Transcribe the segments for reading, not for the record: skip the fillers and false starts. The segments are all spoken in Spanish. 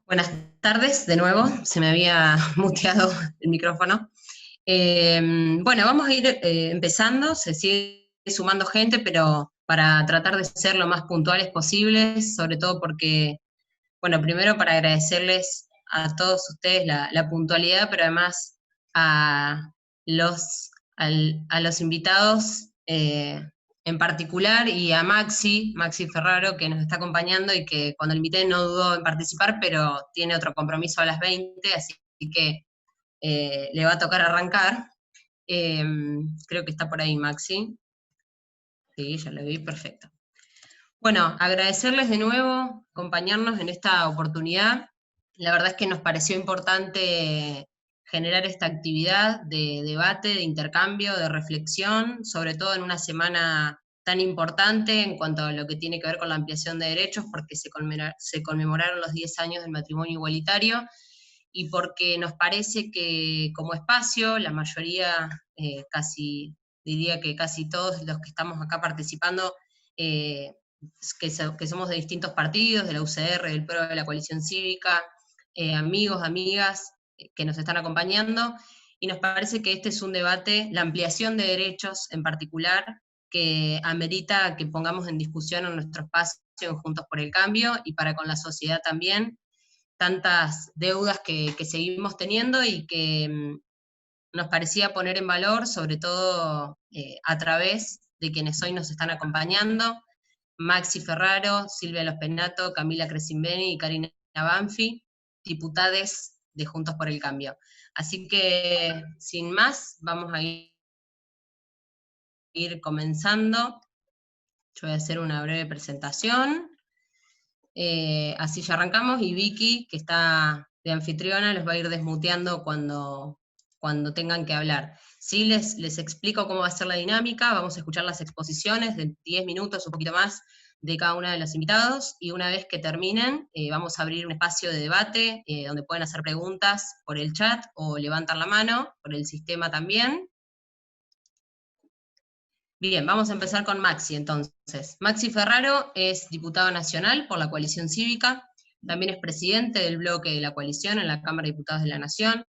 Buenas tardes, de nuevo, se me había muteado el micrófono. Bueno, vamos a ir empezando, se sigue sumando gente, pero para tratar de ser lo más puntuales posibles, sobre todo porque, bueno, primero para agradecerles a todos ustedes la puntualidad, pero además a a los invitados en particular y a Maxi Ferraro, que nos está acompañando y que cuando le invité no dudó en participar, pero tiene otro compromiso a las 20, así que le va a tocar arrancar. Eh, Creo que está por ahí Maxi. Sí, ya lo vi, perfecto. Bueno, agradecerles de nuevo acompañarnos en esta oportunidad. La verdad es que nos pareció importante generar esta actividad de debate, de intercambio, de reflexión, sobre todo en una semana tan importante en cuanto a lo que tiene que ver con la ampliación de derechos, porque se conmemoraron los 10 años del matrimonio igualitario y porque nos parece que como espacio, la mayoría, diría que casi todos los que estamos acá participando, eh, que somos de distintos partidos, de la UCR, del PRO, de la coalición cívica, amigos, amigas que nos están acompañando, y nos parece que este es un debate, la ampliación de derechos en particular, que amerita que pongamos en discusión en nuestro espacio en Juntos por el Cambio y para con la sociedad también, tantas deudas que seguimos teniendo y que nos parecía poner en valor, sobre todo a través de quienes hoy nos están acompañando, Maxi Ferraro, Silvia Lospenato, Camila Crescimbeni y Karina Banfi, diputades de Juntos por el Cambio. Así que, sin más, vamos a ir comenzando. Yo voy a hacer una breve presentación. Así ya arrancamos, y Vicky, que está de anfitriona, los va a ir desmuteando cuando tengan que hablar. Sí, les explico cómo va a ser la dinámica. Vamos a escuchar las exposiciones de 10 minutos, un poquito más, de cada uno de los invitados, y una vez que terminen, vamos a abrir un espacio de debate, donde pueden hacer preguntas por el chat o levantar la mano, por el sistema también. Bien, vamos a empezar con Maxi entonces. Maxi Ferraro es diputado nacional por la coalición cívica, también es presidente del bloque de la coalición en la Cámara de Diputados de la Nación,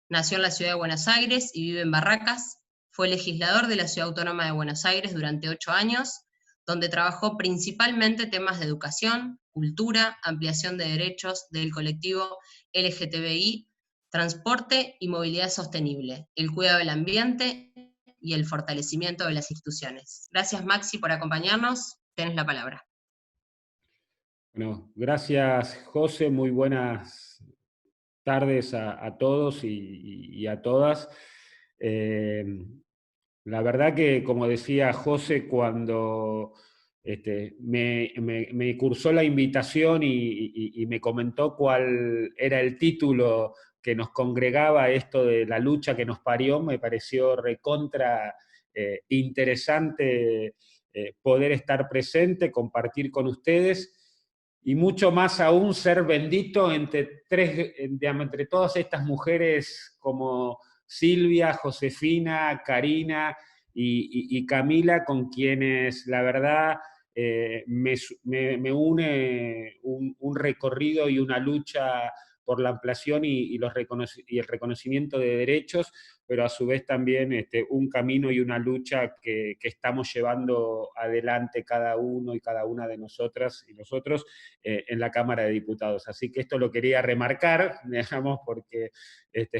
nació en la ciudad de Buenos Aires y vive en Barracas, fue legislador de la Ciudad Autónoma de Buenos Aires durante 8 años, donde trabajó principalmente temas de educación, cultura, ampliación de derechos del colectivo LGTBI, transporte y movilidad sostenible, el cuidado del ambiente y el fortalecimiento de las instituciones. Gracias, Maxi, por acompañarnos. Tenés la palabra. Bueno, gracias, José. Muy buenas tardes a todos y a todas. Eh, la verdad que, como decía José, cuando me cursó la invitación y me comentó cuál era el título que nos congregaba, esto de la lucha que nos parió, me pareció recontra interesante poder estar presente, compartir con ustedes, y mucho más aún ser bendito entre todas estas mujeres como Silvia, Josefina, Karina y Camila, con quienes la verdad me une un recorrido y una lucha por la ampliación y el reconocimiento de derechos, pero a su vez también un camino y una lucha que estamos llevando adelante cada uno y cada una de nosotras y nosotros en la Cámara de Diputados. Así que esto lo quería remarcar, digamos, porque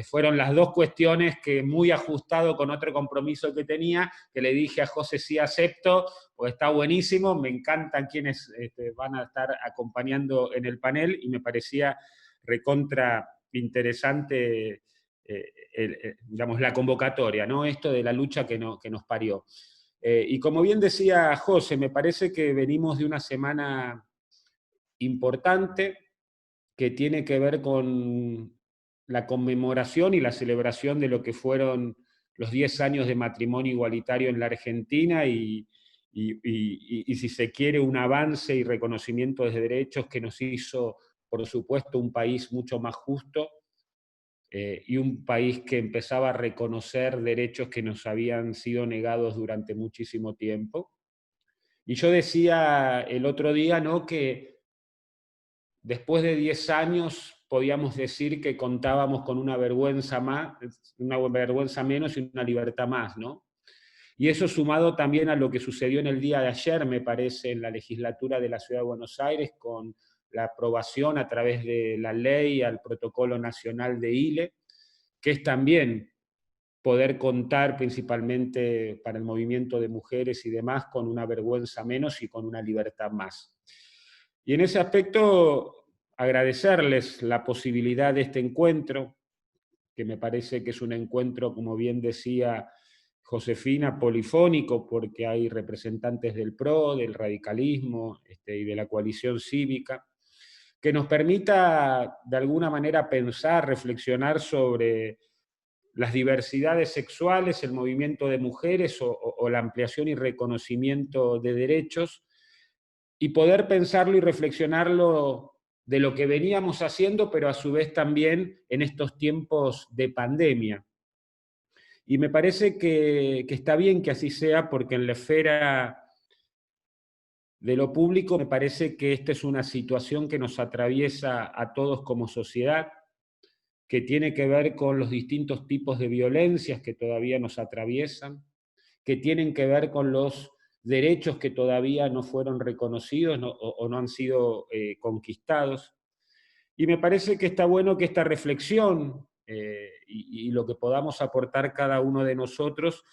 fueron las dos cuestiones que, muy ajustado con otro compromiso que tenía, que le dije a José: sí, acepto, pues está buenísimo, me encantan quienes van a estar acompañando en el panel, y me parecía recontra interesante digamos, la convocatoria, ¿no? Esto de la lucha que nos parió. Y como bien decía José, me parece que venimos de una semana importante que tiene que ver con la conmemoración y la celebración de lo que fueron los 10 años de matrimonio igualitario en la Argentina y si se quiere, un avance y reconocimiento de derechos que nos hizo, por supuesto, un país mucho más justo, y un país que empezaba a reconocer derechos que nos habían sido negados durante muchísimo tiempo. Y yo decía el otro día, ¿no?, que después de 10 años podíamos decir que contábamos con una vergüenza menos y una libertad más, ¿no? Y eso sumado también a lo que sucedió en el día de ayer, me parece, en la legislatura de la Ciudad de Buenos Aires, con la aprobación a través de la ley al Protocolo Nacional de ILE, que es también poder contar principalmente para el movimiento de mujeres y demás con una vergüenza menos y con una libertad más. Y en ese aspecto, agradecerles la posibilidad de este encuentro, que me parece que es un encuentro, como bien decía Josefina, polifónico, porque hay representantes del PRO, del radicalismo y de la coalición cívica, que nos permita de alguna manera pensar, reflexionar sobre las diversidades sexuales, el movimiento de mujeres o la ampliación y reconocimiento de derechos, y poder pensarlo y reflexionarlo de lo que veníamos haciendo, pero a su vez también en estos tiempos de pandemia. Y me parece que está bien que así sea, porque en la esfera de lo público me parece que esta es una situación que nos atraviesa a todos como sociedad, que tiene que ver con los distintos tipos de violencias que todavía nos atraviesan, que tienen que ver con los derechos que todavía no fueron reconocidos o no han sido conquistados. Y me parece que está bueno que esta reflexión y lo que podamos aportar cada uno de nosotros,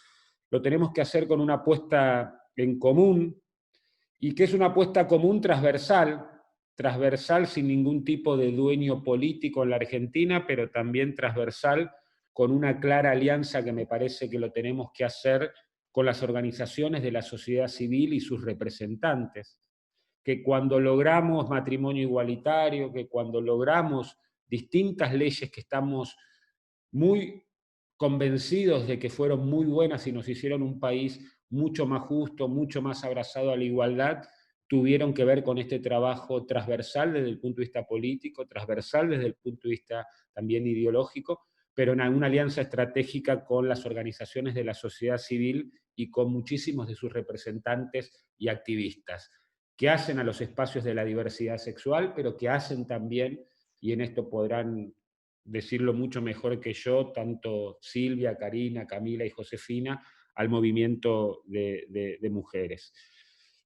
lo tenemos que hacer con una apuesta en común, y que es una apuesta común transversal sin ningún tipo de dueño político en la Argentina, pero también transversal con una clara alianza que me parece que lo tenemos que hacer con las organizaciones de la sociedad civil y sus representantes. Que cuando logramos matrimonio igualitario, que cuando logramos distintas leyes que estamos muy convencidos de que fueron muy buenas y nos hicieron un país mucho más justo, mucho más abrazado a la igualdad, tuvieron que ver con este trabajo transversal desde el punto de vista político, transversal desde el punto de vista también ideológico, pero en una alianza estratégica con las organizaciones de la sociedad civil y con muchísimos de sus representantes y activistas, que hacen a los espacios de la diversidad sexual, pero que hacen también, y en esto podrán decirlo mucho mejor que yo, tanto Silvia, Karina, Camila y Josefina, al movimiento de mujeres.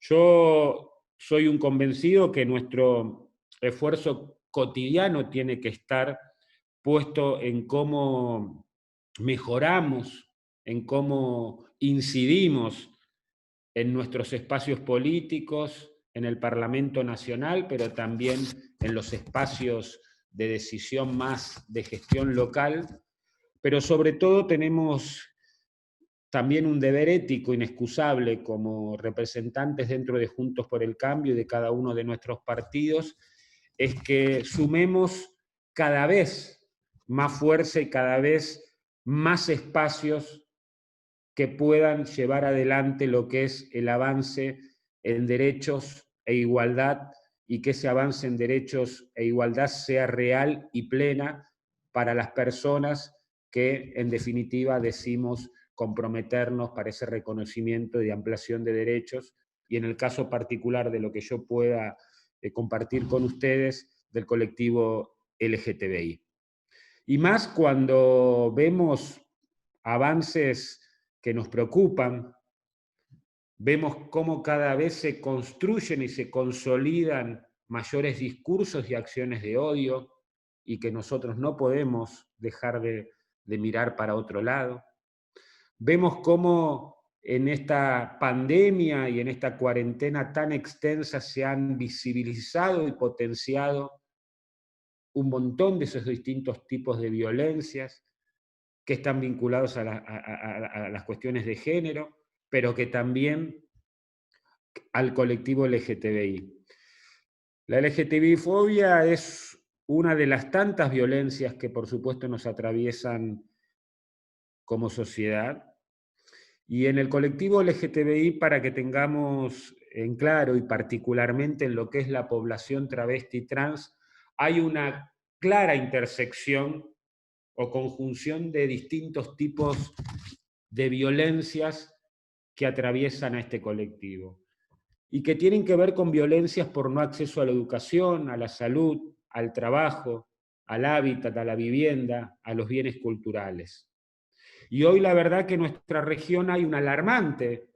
Yo soy un convencido que nuestro esfuerzo cotidiano tiene que estar puesto en cómo mejoramos, en cómo incidimos en nuestros espacios políticos, en el Parlamento Nacional, pero también en los espacios de decisión más de gestión local, pero sobre todo tenemos también un deber ético inexcusable como representantes dentro de Juntos por el Cambio y de cada uno de nuestros partidos, es que sumemos cada vez más fuerza y cada vez más espacios que puedan llevar adelante lo que es el avance en derechos e igualdad, y que ese avance en derechos e igualdad sea real y plena para las personas que en definitiva decimos comprometernos para ese reconocimiento y ampliación de derechos, y en el caso particular de lo que yo pueda compartir con ustedes, del colectivo LGTBI. Y más cuando vemos avances que nos preocupan, vemos cómo cada vez se construyen y se consolidan mayores discursos y acciones de odio, y que nosotros no podemos dejar de mirar para otro lado. Vemos cómo en esta pandemia y en esta cuarentena tan extensa se han visibilizado y potenciado un montón de esos distintos tipos de violencias que están vinculados a las cuestiones de género, pero que también al colectivo LGTBI. La LGTBI-fobia es una de las tantas violencias que por supuesto nos atraviesan como sociedad. Y en el colectivo LGTBI, para que tengamos en claro, y particularmente en lo que es la población travesti y trans, hay una clara intersección o conjunción de distintos tipos de violencias que atraviesan a este colectivo. y que tienen que ver con violencias por no acceso a la educación, a la salud, al trabajo, al hábitat, a la vivienda, a los bienes culturales. Y hoy la verdad que en nuestra región hay un alarmante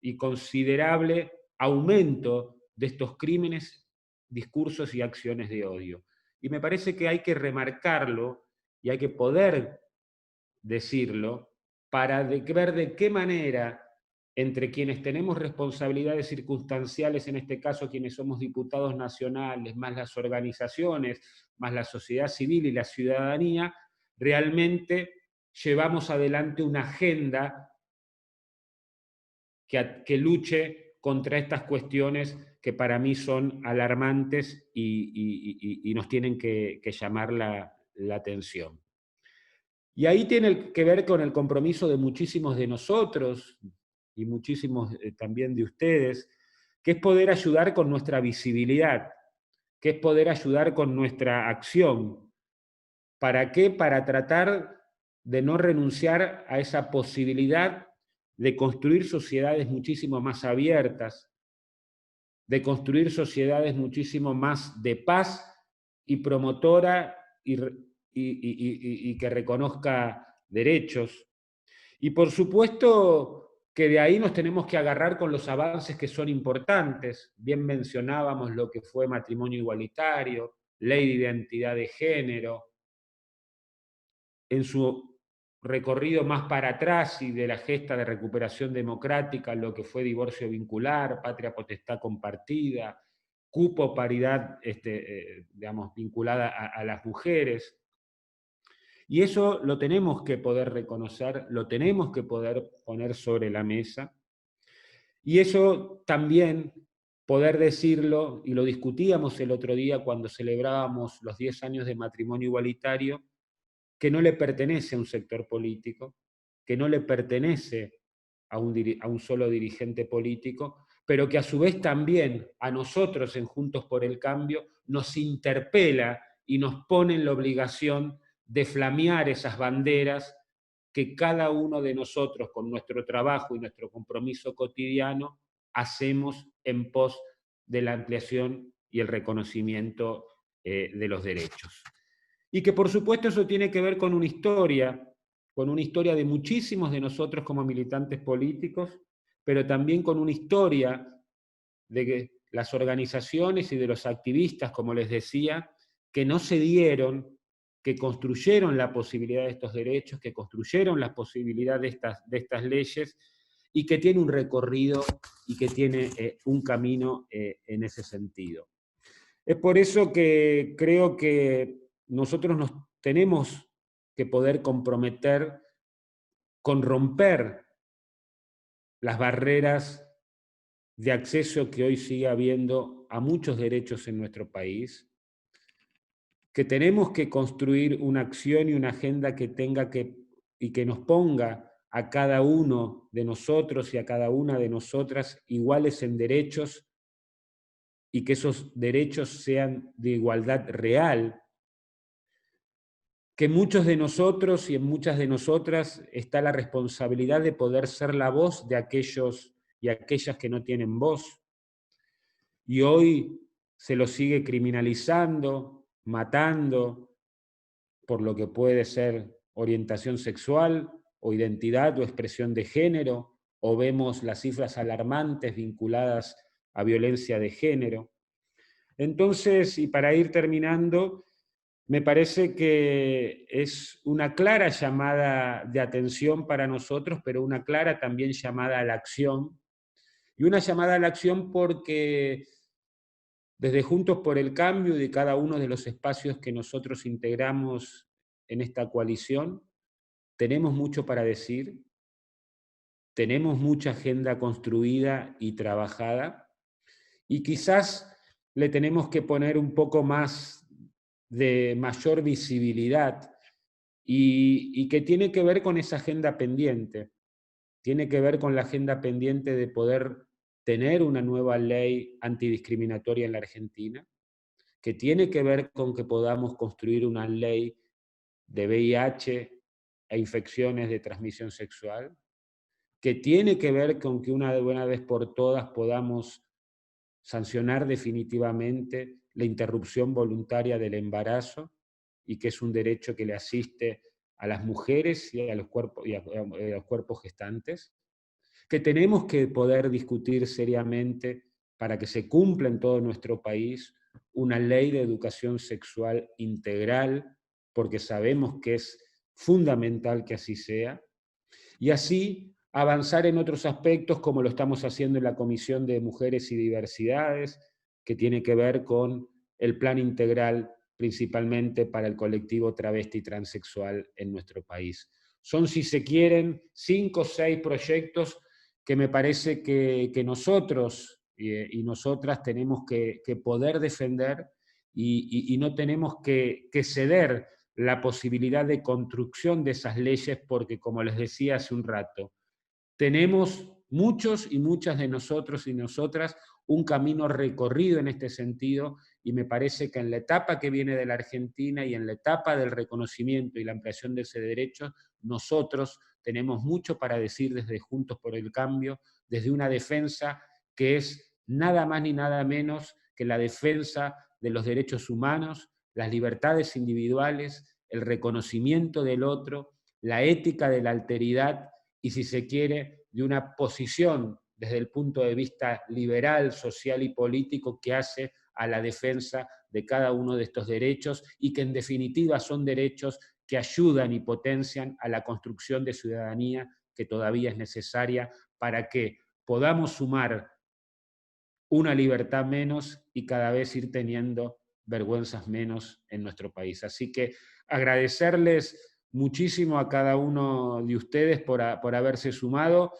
y considerable aumento de estos crímenes, discursos y acciones de odio. Y me parece que hay que remarcarlo y hay que poder decirlo para ver de qué manera entre quienes tenemos responsabilidades circunstanciales, en este caso quienes somos diputados nacionales, más las organizaciones, más la sociedad civil y la ciudadanía, realmente llevamos adelante una agenda que luche contra estas cuestiones que para mí son alarmantes y nos tienen que llamar la atención. Y ahí tiene que ver con el compromiso de muchísimos de nosotros y muchísimos también de ustedes, que es poder ayudar con nuestra visibilidad, que es poder ayudar con nuestra acción. ¿Para qué? Para tratar de no renunciar a esa posibilidad de construir sociedades muchísimo más abiertas, de construir sociedades muchísimo más de paz y promotora y que reconozca derechos. Y por supuesto que de ahí nos tenemos que agarrar con los avances que son importantes. Bien mencionábamos lo que fue matrimonio igualitario, ley de identidad de género, en su recorrido más para atrás y de la gesta de recuperación democrática, lo que fue divorcio vincular, patria potestad compartida, cupo, paridad digamos, vinculada a las mujeres. Y eso lo tenemos que poder reconocer, lo tenemos que poder poner sobre la mesa. Y eso también poder decirlo, y lo discutíamos el otro día cuando celebrábamos los 10 años de matrimonio igualitario, que no le pertenece a un sector político, que no le pertenece a un solo dirigente político, pero que a su vez también a nosotros en Juntos por el Cambio nos interpela y nos pone en la obligación de flamear esas banderas que cada uno de nosotros con nuestro trabajo y nuestro compromiso cotidiano hacemos en pos de la ampliación y el reconocimiento de los derechos. Y que por supuesto eso tiene que ver con una historia de muchísimos de nosotros como militantes políticos, pero también con una historia de que las organizaciones y de los activistas, como les decía, que no se dieron, que construyeron la posibilidad de estos derechos, que construyeron la posibilidad de estas leyes, y que tiene un recorrido y que tiene un camino en ese sentido. Es por eso que creo que nosotros nos tenemos que poder comprometer con romper las barreras de acceso que hoy sigue habiendo a muchos derechos en nuestro país, que tenemos que construir una acción y una agenda que tenga y que nos ponga a cada uno de nosotros y a cada una de nosotras iguales en derechos y que esos derechos sean de igualdad real, que muchos de nosotros y en muchas de nosotras está la responsabilidad de poder ser la voz de aquellos y aquellas que no tienen voz. Y hoy se los sigue criminalizando, matando, por lo que puede ser orientación sexual o identidad o expresión de género, o vemos las cifras alarmantes vinculadas a violencia de género. Entonces, y para ir terminando, me parece que es una clara llamada de atención para nosotros, pero una clara también llamada a la acción. Y una llamada a la acción porque desde Juntos por el Cambio y de cada uno de los espacios que nosotros integramos en esta coalición, tenemos mucho para decir, tenemos mucha agenda construida y trabajada, y quizás le tenemos que poner un poco más de mayor visibilidad y que tiene que ver con esa agenda pendiente. Tiene que ver con la agenda pendiente de poder tener una nueva ley antidiscriminatoria en la Argentina, que tiene que ver con que podamos construir una ley de VIH e infecciones de transmisión sexual, que tiene que ver con que una buena vez por todas podamos sancionar definitivamente la interrupción voluntaria del embarazo, y que es un derecho que le asiste a las mujeres y a los cuerpos gestantes, que tenemos que poder discutir seriamente para que se cumpla en todo nuestro país una ley de educación sexual integral, porque sabemos que es fundamental que así sea, y así avanzar en otros aspectos como lo estamos haciendo en la Comisión de Mujeres y Diversidades, que tiene que ver con el plan integral principalmente para el colectivo travesti y transexual en nuestro país. Son, si se quieren, 5 o 6 proyectos que me parece que nosotros y nosotras tenemos que poder defender, y no tenemos que ceder la posibilidad de construcción de esas leyes, porque, como les decía hace un rato, tenemos muchos y muchas de nosotros y nosotras un camino recorrido en este sentido, y me parece que en la etapa que viene de la Argentina y en la etapa del reconocimiento y la ampliación de ese derecho, nosotros tenemos mucho para decir desde Juntos por el Cambio, desde una defensa que es nada más ni nada menos que la defensa de los derechos humanos, las libertades individuales, el reconocimiento del otro, la ética de la alteridad, y, si se quiere, de una posición desde el punto de vista liberal, social y político que hace a la defensa de cada uno de estos derechos, y que en definitiva son derechos que ayudan y potencian a la construcción de ciudadanía que todavía es necesaria para que podamos sumar una libertad menos y cada vez ir teniendo vergüenzas menos en nuestro país. Así que agradecerles muchísimo a cada uno de ustedes por haberse sumado.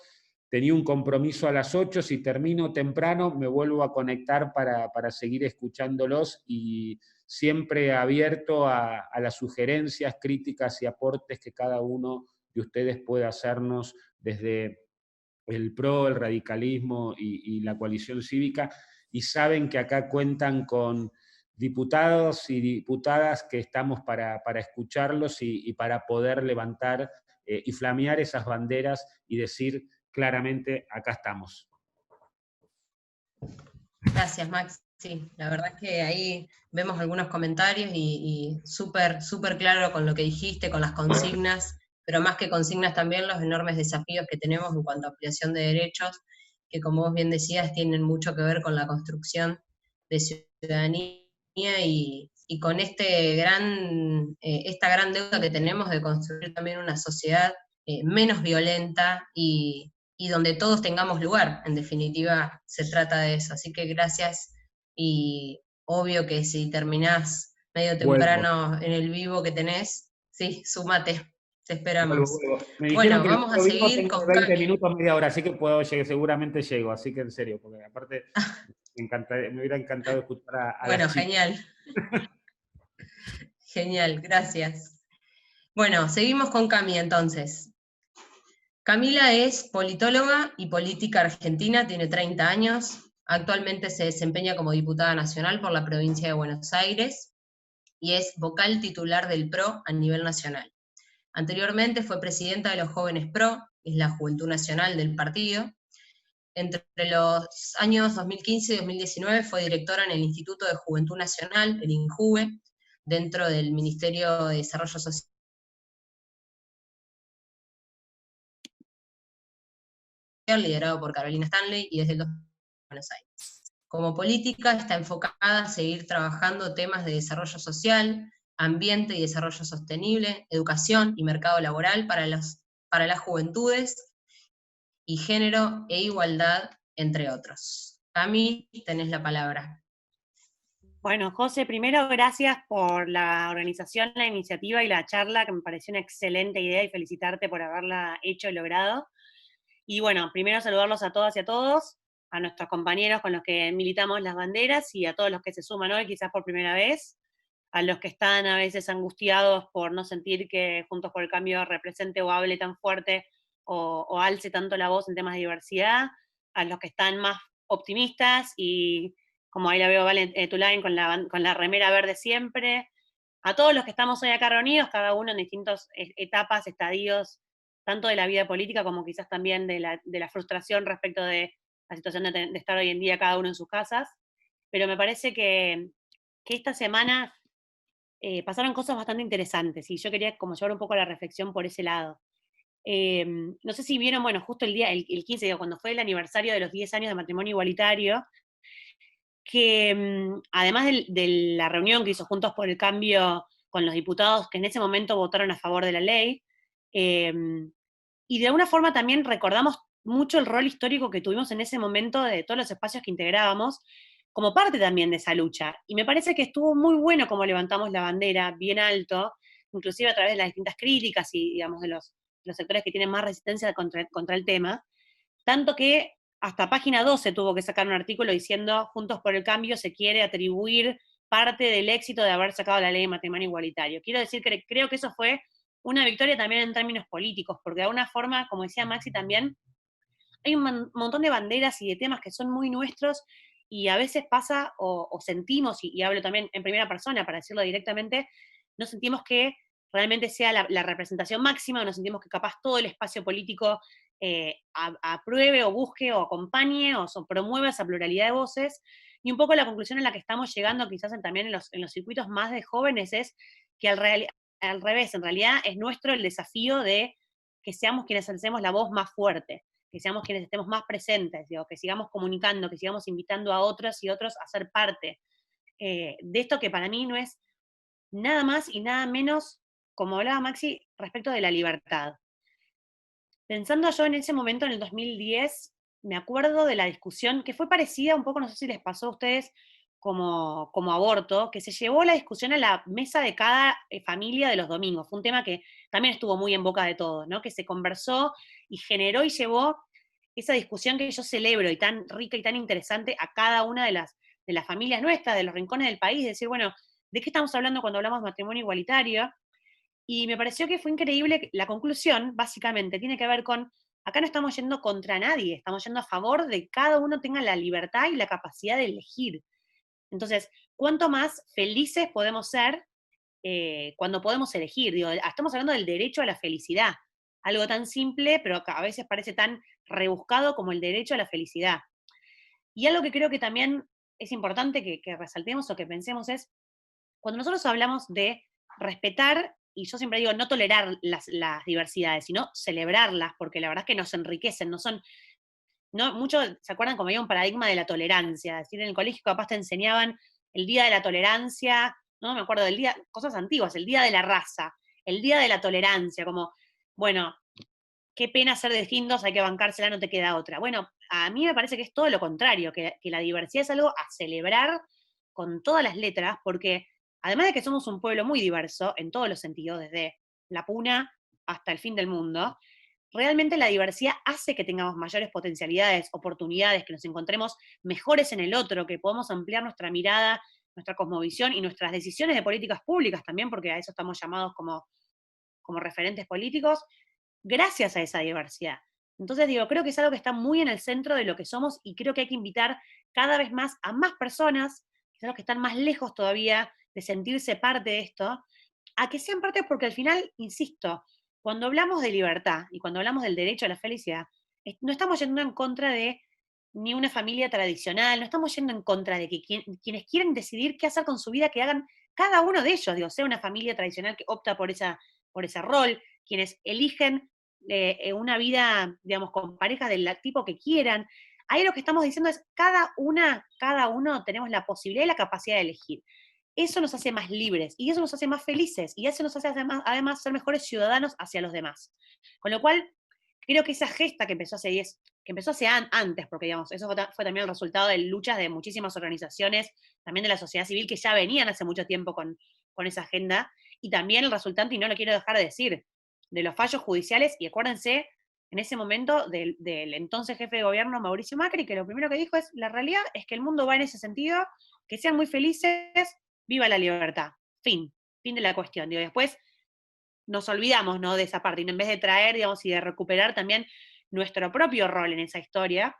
Tenía un compromiso a las 8, si termino temprano me vuelvo a conectar para seguir escuchándolos, y siempre abierto a las sugerencias, críticas y aportes que cada uno de ustedes pueda hacernos desde el PRO, el radicalismo y la coalición cívica, y saben que acá cuentan con diputados y diputadas que estamos para escucharlos y para poder levantar y flamear esas banderas y decir claramente, acá estamos. Gracias, Max. Sí, la verdad es que ahí vemos algunos comentarios y súper, súper claro con lo que dijiste, con las consignas, pero más que consignas también los enormes desafíos que tenemos en cuanto a ampliación de derechos, que como vos bien decías, tienen mucho que ver con la construcción de ciudadanía y con esta gran deuda que tenemos de construir también una sociedad menos violenta y donde todos tengamos lugar. En definitiva, se trata de eso. Así que gracias, y obvio que si terminás medio Vuelvo. temprano en el vivo que tenés, sí, sumate, te esperamos. Vuelvo. Me dijeron Bueno, que el vamos a otro vivo seguir tengo con 20 Cami. minutos, media hora, así que seguramente llego, así que en serio, porque aparte me hubiera encantado escuchar a las Bueno, chicas. genial, genial, gracias. Bueno, seguimos con Cami entonces. Camila es politóloga y política argentina, tiene 30 años, actualmente se desempeña como diputada nacional por la provincia de Buenos Aires y es vocal titular del PRO a nivel nacional. Anteriormente fue presidenta de los Jóvenes PRO, es la juventud nacional del partido. Entre los años 2015 y 2019 fue directora en el Instituto de Juventud Nacional, el INJUVE, dentro del Ministerio de Desarrollo Social, liderado por Carolina Stanley, y desde el 2000 Buenos Aires. Como política está enfocada a seguir trabajando temas de desarrollo social, ambiente y desarrollo sostenible, educación y mercado laboral para las juventudes, y género e igualdad, entre otros. Cami, tenés la palabra. Bueno, José, primero gracias por la organización, la iniciativa y la charla, que me pareció una excelente idea, y felicitarte por haberla hecho y logrado. Y bueno, primero saludarlos a todas y a todos, a nuestros compañeros con los que militamos las banderas y a todos los que se suman hoy, quizás por primera vez, a los que están a veces angustiados por no sentir que Juntos por el Cambio represente o hable tan fuerte o alce tanto la voz en temas de diversidad, a los que están más optimistas y, como ahí la veo, Valen Tulain con la remera verde siempre, a todos los que estamos hoy acá reunidos, cada uno en distintas etapas, estadios, tanto de la vida política como quizás también de la frustración respecto de la situación de estar hoy en día cada uno en sus casas, pero me parece que esta semana pasaron cosas bastante interesantes y yo quería como llevar un poco la reflexión por ese lado. No sé si vieron, bueno, justo el 15, digo, cuando fue el aniversario de los 10 años de matrimonio igualitario, que además de la reunión que hizo Juntos por el Cambio con los diputados que en ese momento votaron a favor de la ley, y de alguna forma también recordamos mucho el rol histórico que tuvimos en ese momento de todos los espacios que integrábamos, como parte también de esa lucha. Y me parece que estuvo muy bueno como levantamos la bandera bien alto, inclusive a través de las distintas críticas y, digamos, de los sectores que tienen más resistencia contra el tema, tanto que hasta página 12 tuvo que sacar un artículo diciendo Juntos por el Cambio se quiere atribuir parte del éxito de haber sacado la ley de matrimonio igualitario. Quiero decir que creo que eso fue una victoria también en términos políticos, porque de alguna forma, como decía Maxi también, hay un montón de banderas y de temas que son muy nuestros y a veces pasa o sentimos, y hablo también en primera persona para decirlo directamente, no sentimos que realmente sea la representación máxima, o no sentimos que capaz todo el espacio político apruebe o busque o acompañe o promueva esa pluralidad de voces. Y un poco la conclusión en la que estamos llegando quizás también en los circuitos más de jóvenes es que al revés, en realidad es nuestro el desafío de que seamos quienes hacemos la voz más fuerte, que seamos quienes estemos más presentes, digo, que sigamos comunicando, que sigamos invitando a otros y otros a ser parte de esto que para mí no es nada más y nada menos, como hablaba Maxi, respecto de la libertad. Pensando yo en ese momento, en el 2010, me acuerdo de la discusión que fue parecida un poco, no sé si les pasó a ustedes, como aborto, que se llevó la discusión a la mesa de cada familia de los domingos. Fue un tema que también estuvo muy en boca de todos, ¿no? Que se conversó y generó y llevó esa discusión que yo celebro y tan rica y tan interesante a cada una de las familias nuestras, de los rincones del país, decir, bueno, ¿de qué estamos hablando cuando hablamos de matrimonio igualitario? Y me pareció que fue increíble, la conclusión, básicamente, tiene que ver con, acá no estamos yendo contra nadie, estamos yendo a favor de que cada uno tenga la libertad y la capacidad de elegir. Entonces, ¿cuánto más felices podemos ser cuando podemos elegir? Digo, estamos hablando del derecho a la felicidad, algo tan simple, pero que a veces parece tan rebuscado como el derecho a la felicidad. Y algo que creo que también es importante que resaltemos o que pensemos es, cuando nosotros hablamos de respetar, y yo siempre digo no tolerar las diversidades, sino celebrarlas, porque la verdad es que nos enriquecen, no son, no, muchos se acuerdan como había un paradigma de la tolerancia, es decir, en el colegio capaz te enseñaban el día de la tolerancia, no me acuerdo del día, cosas antiguas, el día de la raza, el día de la tolerancia, como, bueno, qué pena ser distintos, hay que bancársela, no te queda otra. Bueno, a mí me parece que es todo lo contrario, que la diversidad es algo a celebrar con todas las letras, porque además de que somos un pueblo muy diverso en todos los sentidos, desde la puna hasta el fin del mundo, realmente la diversidad hace que tengamos mayores potencialidades, oportunidades, que nos encontremos mejores en el otro, que podamos ampliar nuestra mirada, nuestra cosmovisión y nuestras decisiones de políticas públicas también, porque a eso estamos llamados como referentes políticos, gracias a esa diversidad. Entonces digo, creo que es algo que está muy en el centro de lo que somos y creo que hay que invitar cada vez más a más personas, que son los que están más lejos todavía de sentirse parte de esto, a que sean parte porque al final, insisto, cuando hablamos de libertad y cuando hablamos del derecho a la felicidad, no estamos yendo en contra de ni una familia tradicional, no estamos yendo en contra de que quienes quieren decidir qué hacer con su vida, que hagan cada uno de ellos, digo, sea una familia tradicional que opta por ese rol, quienes eligen una vida, digamos, con parejas del tipo que quieran. Ahí lo que estamos diciendo es, cada uno tenemos la posibilidad y la capacidad de elegir. Eso nos hace más libres, y eso nos hace más felices, y eso nos hace además ser mejores ciudadanos hacia los demás. Con lo cual, creo que esa gesta que empezó antes, porque digamos, eso fue también el resultado de luchas de muchísimas organizaciones, también de la sociedad civil, que ya venían hace mucho tiempo con esa agenda, y también el resultante, y no lo quiero dejar de decir, de los fallos judiciales, y acuérdense, en ese momento, del entonces jefe de gobierno, Mauricio Macri, que lo primero que dijo es, la realidad es que el mundo va en ese sentido, que sean muy felices, viva la libertad. Fin de la cuestión. Digo, después nos olvidamos, ¿no?, de esa parte, y en vez de traer, digamos, y de recuperar también nuestro propio rol en esa historia,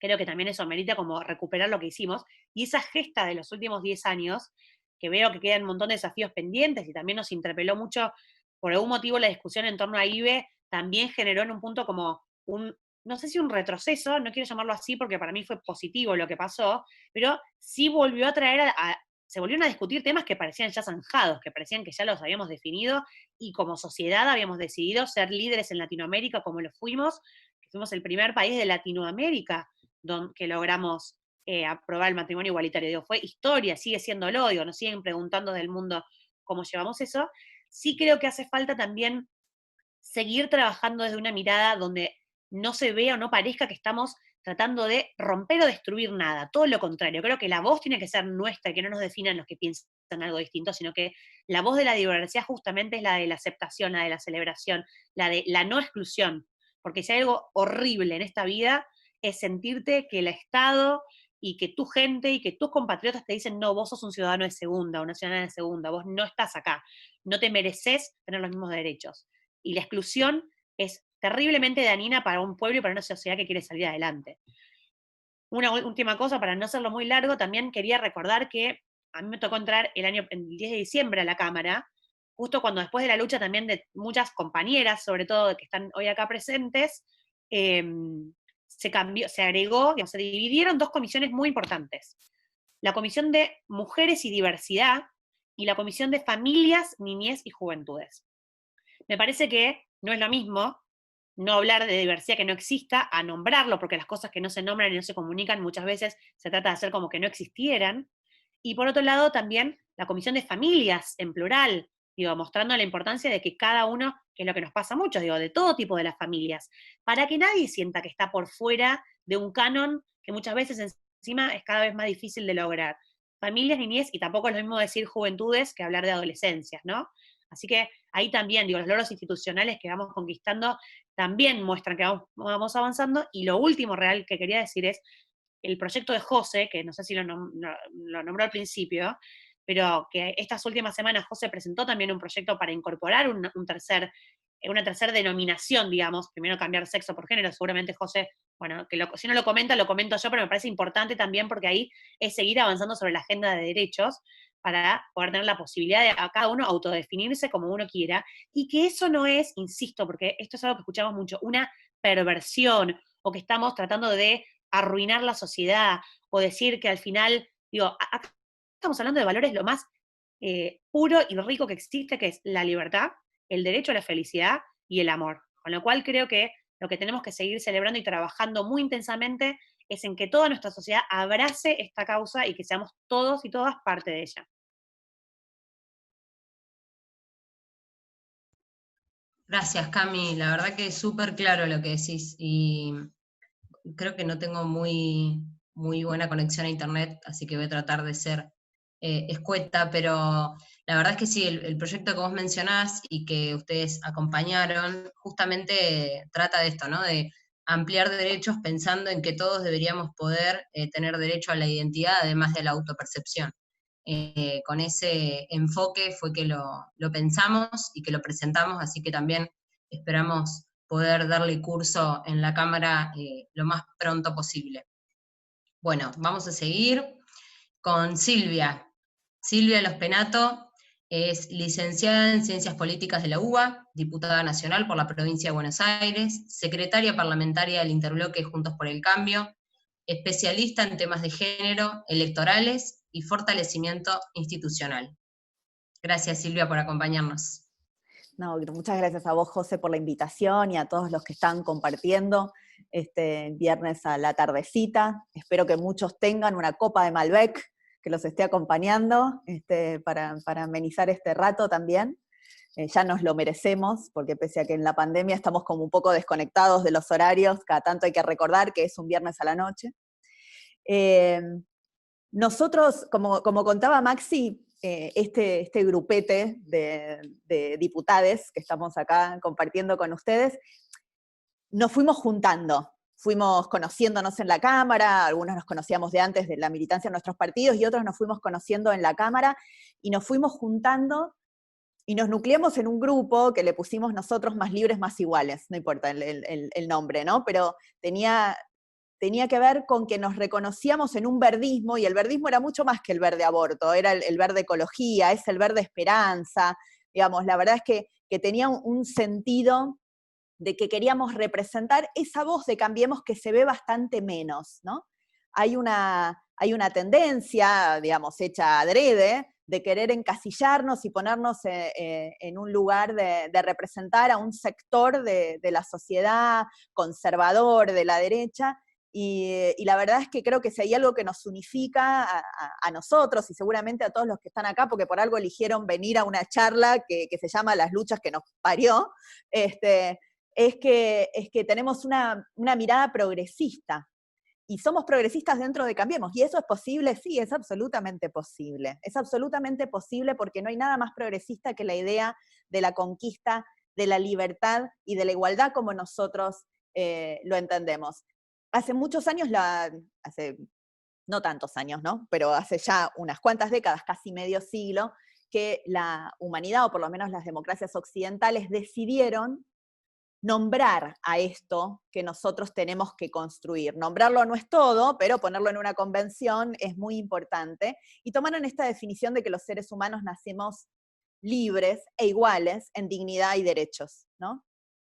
creo que también eso merita como recuperar lo que hicimos, y esa gesta de los últimos 10 años, que veo que quedan un montón de desafíos pendientes, y también nos interpeló mucho, por algún motivo la discusión en torno a IBE, también generó en un punto como no sé si un retroceso, no quiero llamarlo así porque para mí fue positivo lo que pasó, pero sí volvió a traer se volvieron a discutir temas que parecían ya zanjados, que parecían que ya los habíamos definido y como sociedad habíamos decidido ser líderes en Latinoamérica como lo fuimos, que fuimos el primer país de Latinoamérica que logramos aprobar el matrimonio igualitario. Digo, fue historia, sigue siéndolo, digo, nos siguen preguntando del mundo cómo llevamos eso. Sí creo que hace falta también seguir trabajando desde una mirada donde no se vea o no parezca que estamos tratando de romper o destruir nada, todo lo contrario. Creo que la voz tiene que ser nuestra, que no nos definan los que piensan algo distinto, sino que la voz de la diversidad justamente es la de la aceptación, la de la celebración, la de la no exclusión. Porque si hay algo horrible en esta vida es sentirte que el Estado y que tu gente y que tus compatriotas te dicen, no, vos sos un ciudadano de segunda, una ciudadana de segunda, vos no estás acá, no te mereces tener los mismos derechos. Y la exclusión es terriblemente dañina para un pueblo y para una sociedad que quiere salir adelante. Una última cosa, para no hacerlo muy largo, también quería recordar que a mí me tocó entrar el 10 de diciembre a la Cámara, justo cuando después de la lucha también de muchas compañeras, sobre todo que están hoy acá presentes, se agregó, digamos, se dividieron dos comisiones muy importantes. La Comisión de Mujeres y Diversidad y la Comisión de Familias, Niñez y Juventudes. Me parece que no es lo mismo no hablar de diversidad que no exista a nombrarlo, porque las cosas que no se nombran y no se comunican muchas veces se trata de hacer como que no existieran. Y por otro lado también la Comisión de Familias en plural, digo, mostrando la importancia de que cada uno, que es lo que nos pasa mucho, digo, de todo tipo de las familias, para que nadie sienta que está por fuera de un canon que muchas veces encima es cada vez más difícil de lograr. Familias, niñez, y tampoco es lo mismo decir juventudes que hablar de adolescencias, ¿no? Así que ahí también, digo, los logros institucionales que vamos conquistando también muestran que vamos avanzando. Y lo último real que quería decir es el proyecto de José, que no sé si lo nombró al principio, pero que estas últimas semanas José presentó también un proyecto para incorporar una tercera denominación, digamos, primero cambiar sexo por género, seguramente José, bueno, si no lo comenta, lo comento yo, pero me parece importante también porque ahí es seguir avanzando sobre la agenda de derechos para poder tener la posibilidad de a cada uno autodefinirse como uno quiera, y que eso no es, insisto, porque esto es algo que escuchamos mucho, una perversión, o que estamos tratando de arruinar la sociedad, o decir que al final, digo, acá estamos hablando de valores lo más puro y rico que existe, que es la libertad, el derecho a la felicidad y el amor. Con lo cual creo que lo que tenemos que seguir celebrando y trabajando muy intensamente es en que toda nuestra sociedad abrace esta causa y que seamos todos y todas parte de ella. Gracias, Cami. La verdad que es súper claro lo que decís y creo que no tengo muy buena conexión a internet, así que voy a tratar de ser escueta, pero la verdad es que sí, el proyecto que vos mencionás y que ustedes acompañaron, justamente trata de esto, ¿no? De ampliar derechos pensando en que todos deberíamos poder tener derecho a la identidad, además de la autopercepción. Con ese enfoque fue que lo pensamos y que lo presentamos, así que también esperamos poder darle curso en la Cámara lo más pronto posible. Bueno, vamos a seguir con Silvia. Silvia Lospenato es licenciada en Ciencias Políticas de la UBA, diputada nacional por la provincia de Buenos Aires, secretaria parlamentaria del Interbloque Juntos por el Cambio, especialista en temas de género, electorales y fortalecimiento institucional. Gracias, Silvia, por acompañarnos. No, muchas gracias a vos, José, por la invitación y a todos los que están compartiendo este viernes a la tardecita. Espero que muchos tengan una copa de Malbec que los esté acompañando para amenizar este rato también. Ya nos lo merecemos, porque pese a que en la pandemia estamos como un poco desconectados de los horarios, cada tanto hay que recordar que es un viernes a la noche. Nosotros, como contaba Maxi, este grupete de diputades que estamos acá compartiendo con ustedes, nos fuimos juntando, fuimos conociéndonos en la Cámara, algunos nos conocíamos de antes de la militancia de nuestros partidos y otros nos fuimos conociendo en la Cámara y nos fuimos juntando y nos nucleamos en un grupo que le pusimos nosotros Más Libres, Más Iguales, no importa el nombre, ¿no? Pero tenía que ver con que nos reconocíamos en un verdismo, y el verdismo era mucho más que el verde aborto, era el verde ecología, es el verde esperanza, digamos, la verdad es que tenía un sentido de que queríamos representar esa voz de Cambiemos que se ve bastante menos, ¿no? Hay una tendencia, digamos, hecha adrede, de querer encasillarnos y ponernos en un lugar de representar a un sector de la sociedad conservador, de la derecha, y la verdad es que creo que si hay algo que nos unifica a nosotros y seguramente a todos los que están acá, porque por algo eligieron venir a una charla que se llama Las luchas que nos parió, es que tenemos una mirada progresista. Y somos progresistas dentro de Cambiemos. ¿Y eso es posible? Sí, es absolutamente posible. Es absolutamente posible porque no hay nada más progresista que la idea de la conquista, de la libertad y de la igualdad como nosotros lo entendemos. Hace muchos años, no tantos años, ¿no? Pero hace ya unas cuantas décadas, casi medio siglo, que la humanidad, o por lo menos las democracias occidentales, decidieron nombrar a esto que nosotros tenemos que construir. Nombrarlo no es todo, pero ponerlo en una convención es muy importante. Y tomaron esta definición de que los seres humanos nacemos libres e iguales en dignidad y derechos, ¿no?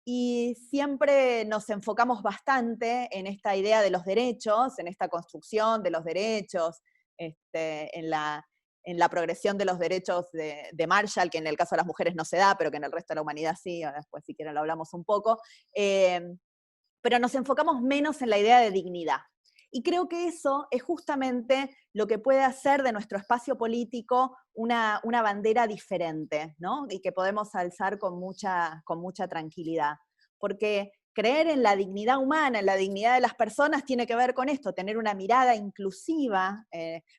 Y siempre nos enfocamos bastante en esta idea de los derechos, en esta construcción de los derechos, en la progresión de los derechos de Marshall, que en el caso de las mujeres no se da, pero que en el resto de la humanidad sí, después si quieren lo hablamos un poco, pero nos enfocamos menos en la idea de dignidad. Y creo que eso es justamente lo que puede hacer de nuestro espacio político una bandera diferente, ¿no? Y que podemos alzar con mucha tranquilidad. Porque creer en la dignidad humana, en la dignidad de las personas, tiene que ver con esto, tener una mirada inclusiva,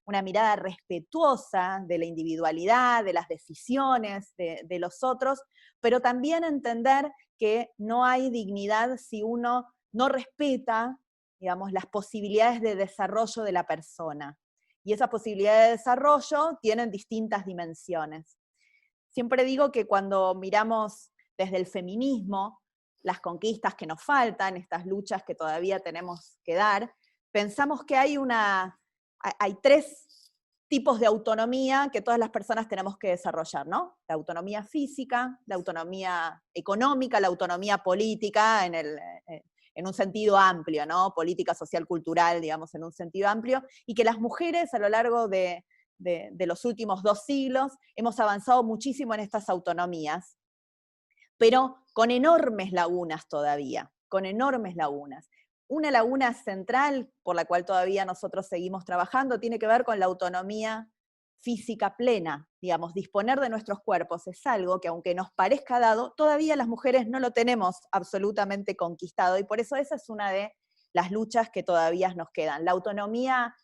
una mirada respetuosa de la individualidad, de las decisiones de los otros, pero también entender que no hay dignidad si uno no respeta, digamos, las posibilidades de desarrollo de la persona. Y esas posibilidades de desarrollo tienen distintas dimensiones. Siempre digo que cuando miramos desde el feminismo, las conquistas que nos faltan, estas luchas que todavía tenemos que dar, pensamos que hay tres tipos de autonomía que todas las personas tenemos que desarrollar, ¿no? La autonomía física, la autonomía económica, la autonomía política en un sentido amplio, ¿no? Política, social, cultural, digamos, en un sentido amplio, y que las mujeres a lo largo de los últimos 2 siglos hemos avanzado muchísimo en estas autonomías, pero con enormes lagunas todavía, con enormes lagunas. Una laguna central por la cual todavía nosotros seguimos trabajando tiene que ver con la autonomía física plena, digamos, disponer de nuestros cuerpos es algo que aunque nos parezca dado, todavía las mujeres no lo tenemos absolutamente conquistado, y por eso esa es una de las luchas que todavía nos quedan. La autonomía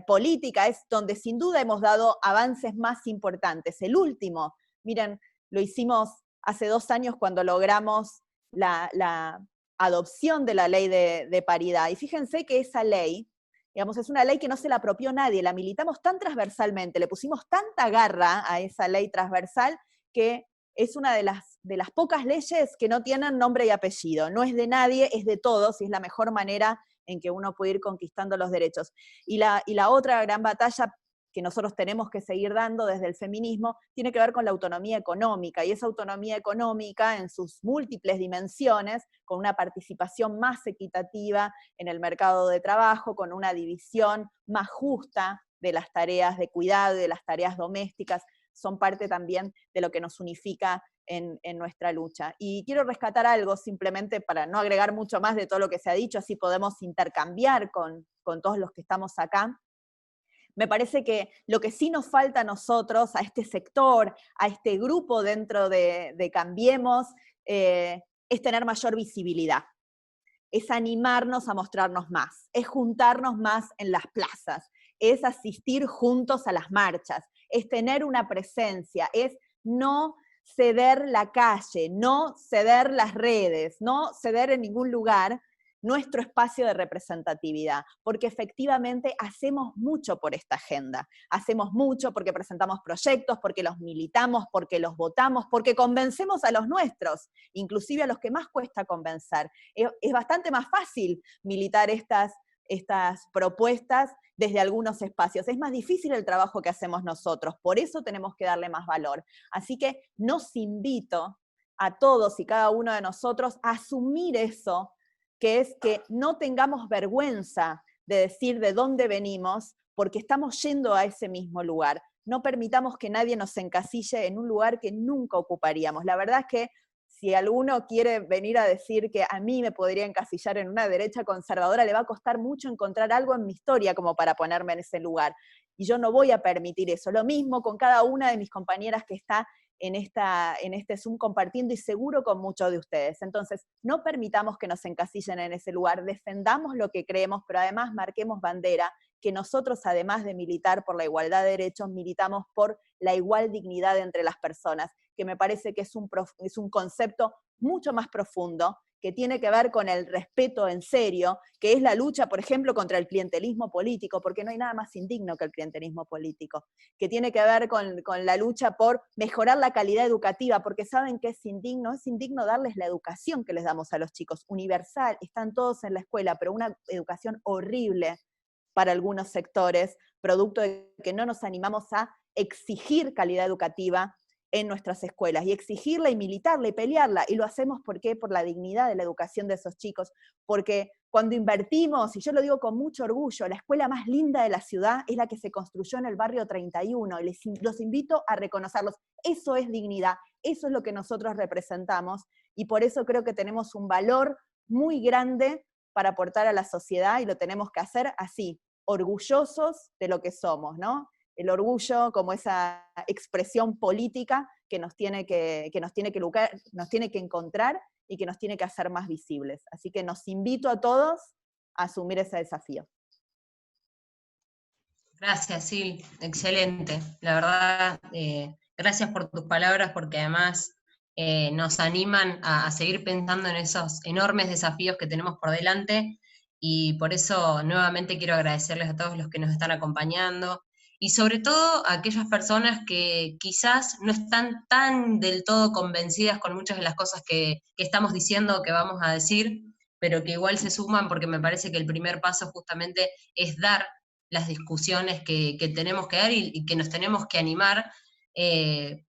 política es donde sin duda hemos dado avances más importantes. El último, miren, lo hicimos hace 2 años cuando logramos la adopción de la ley de paridad, y fíjense que esa ley, digamos, es una ley que no se la apropió nadie, la militamos tan transversalmente, le pusimos tanta garra a esa ley transversal que es una de las pocas leyes que no tienen nombre y apellido. No es de nadie, es de todos, y es la mejor manera en que uno puede ir conquistando los derechos. Y la otra gran batalla que nosotros tenemos que seguir dando desde el feminismo tiene que ver con la autonomía económica, y esa autonomía económica en sus múltiples dimensiones, con una participación más equitativa en el mercado de trabajo, con una división más justa de las tareas de cuidado y de las tareas domésticas, son parte también de lo que nos unifica en nuestra lucha. Y quiero rescatar algo simplemente para no agregar mucho más de todo lo que se ha dicho, así podemos intercambiar con todos los que estamos acá. Me parece que lo que sí nos falta a nosotros, a este sector, a este grupo dentro de Cambiemos, es tener mayor visibilidad, es animarnos a mostrarnos más, es juntarnos más en las plazas, es asistir juntos a las marchas, es tener una presencia, es no ceder la calle, no ceder las redes, no ceder en ningún lugar nuestro espacio de representatividad, porque efectivamente hacemos mucho por esta agenda, hacemos mucho porque presentamos proyectos, porque los militamos, porque los votamos, porque convencemos a los nuestros, inclusive a los que más cuesta convencer. Es bastante más fácil militar estas propuestas desde algunos espacios. Es más difícil el trabajo que hacemos nosotros, por eso tenemos que darle más valor. Así que los invito a todos y cada uno de nosotros a asumir eso, que es que no tengamos vergüenza de decir de dónde venimos, porque estamos yendo a ese mismo lugar. No permitamos que nadie nos encasille en un lugar que nunca ocuparíamos. La verdad es que si alguno quiere venir a decir que a mí me podría encasillar en una derecha conservadora, le va a costar mucho encontrar algo en mi historia como para ponerme en ese lugar. Y yo no voy a permitir eso. Lo mismo con cada una de mis compañeras que está en este Zoom compartiendo, y seguro con muchos de ustedes. Entonces, no permitamos que nos encasillen en ese lugar, defendamos lo que creemos, pero además marquemos bandera, que nosotros, además de militar por la igualdad de derechos, militamos por la igual dignidad entre las personas, que me parece que es un concepto mucho más profundo, que tiene que ver con el respeto en serio, que es la lucha, por ejemplo, contra el clientelismo político, porque no hay nada más indigno que el clientelismo político, que tiene que ver con la lucha por mejorar la calidad educativa, porque saben que es indigno darles la educación que les damos a los chicos, universal, están todos en la escuela, pero una educación horrible para algunos sectores, producto de que no nos animamos a exigir calidad educativa en nuestras escuelas, y exigirla y militarla y pelearla, y lo hacemos ¿por qué? Por la dignidad de la educación de esos chicos, porque cuando invertimos, y yo lo digo con mucho orgullo, la escuela más linda de la ciudad es la que se construyó en el barrio 31, y los invito a reconocerlos. Eso es dignidad, eso es lo que nosotros representamos, y por eso creo que tenemos un valor muy grande para aportar a la sociedad, y lo tenemos que hacer así, orgullosos de lo que somos, ¿no? El orgullo como esa expresión política que nos tiene que encontrar y que nos tiene que hacer más visibles. Así que nos invito a todos a asumir ese desafío. Gracias, Sil, excelente. La verdad, gracias por tus palabras, porque además nos animan a seguir pensando en esos enormes desafíos que tenemos por delante, y por eso nuevamente quiero agradecerles a todos los que nos están acompañando, y sobre todo a aquellas personas que quizás no están tan del todo convencidas con muchas de las cosas que estamos diciendo o que vamos a decir, pero que igual se suman, porque me parece que el primer paso justamente es dar las discusiones que tenemos que dar y que nos tenemos que animar.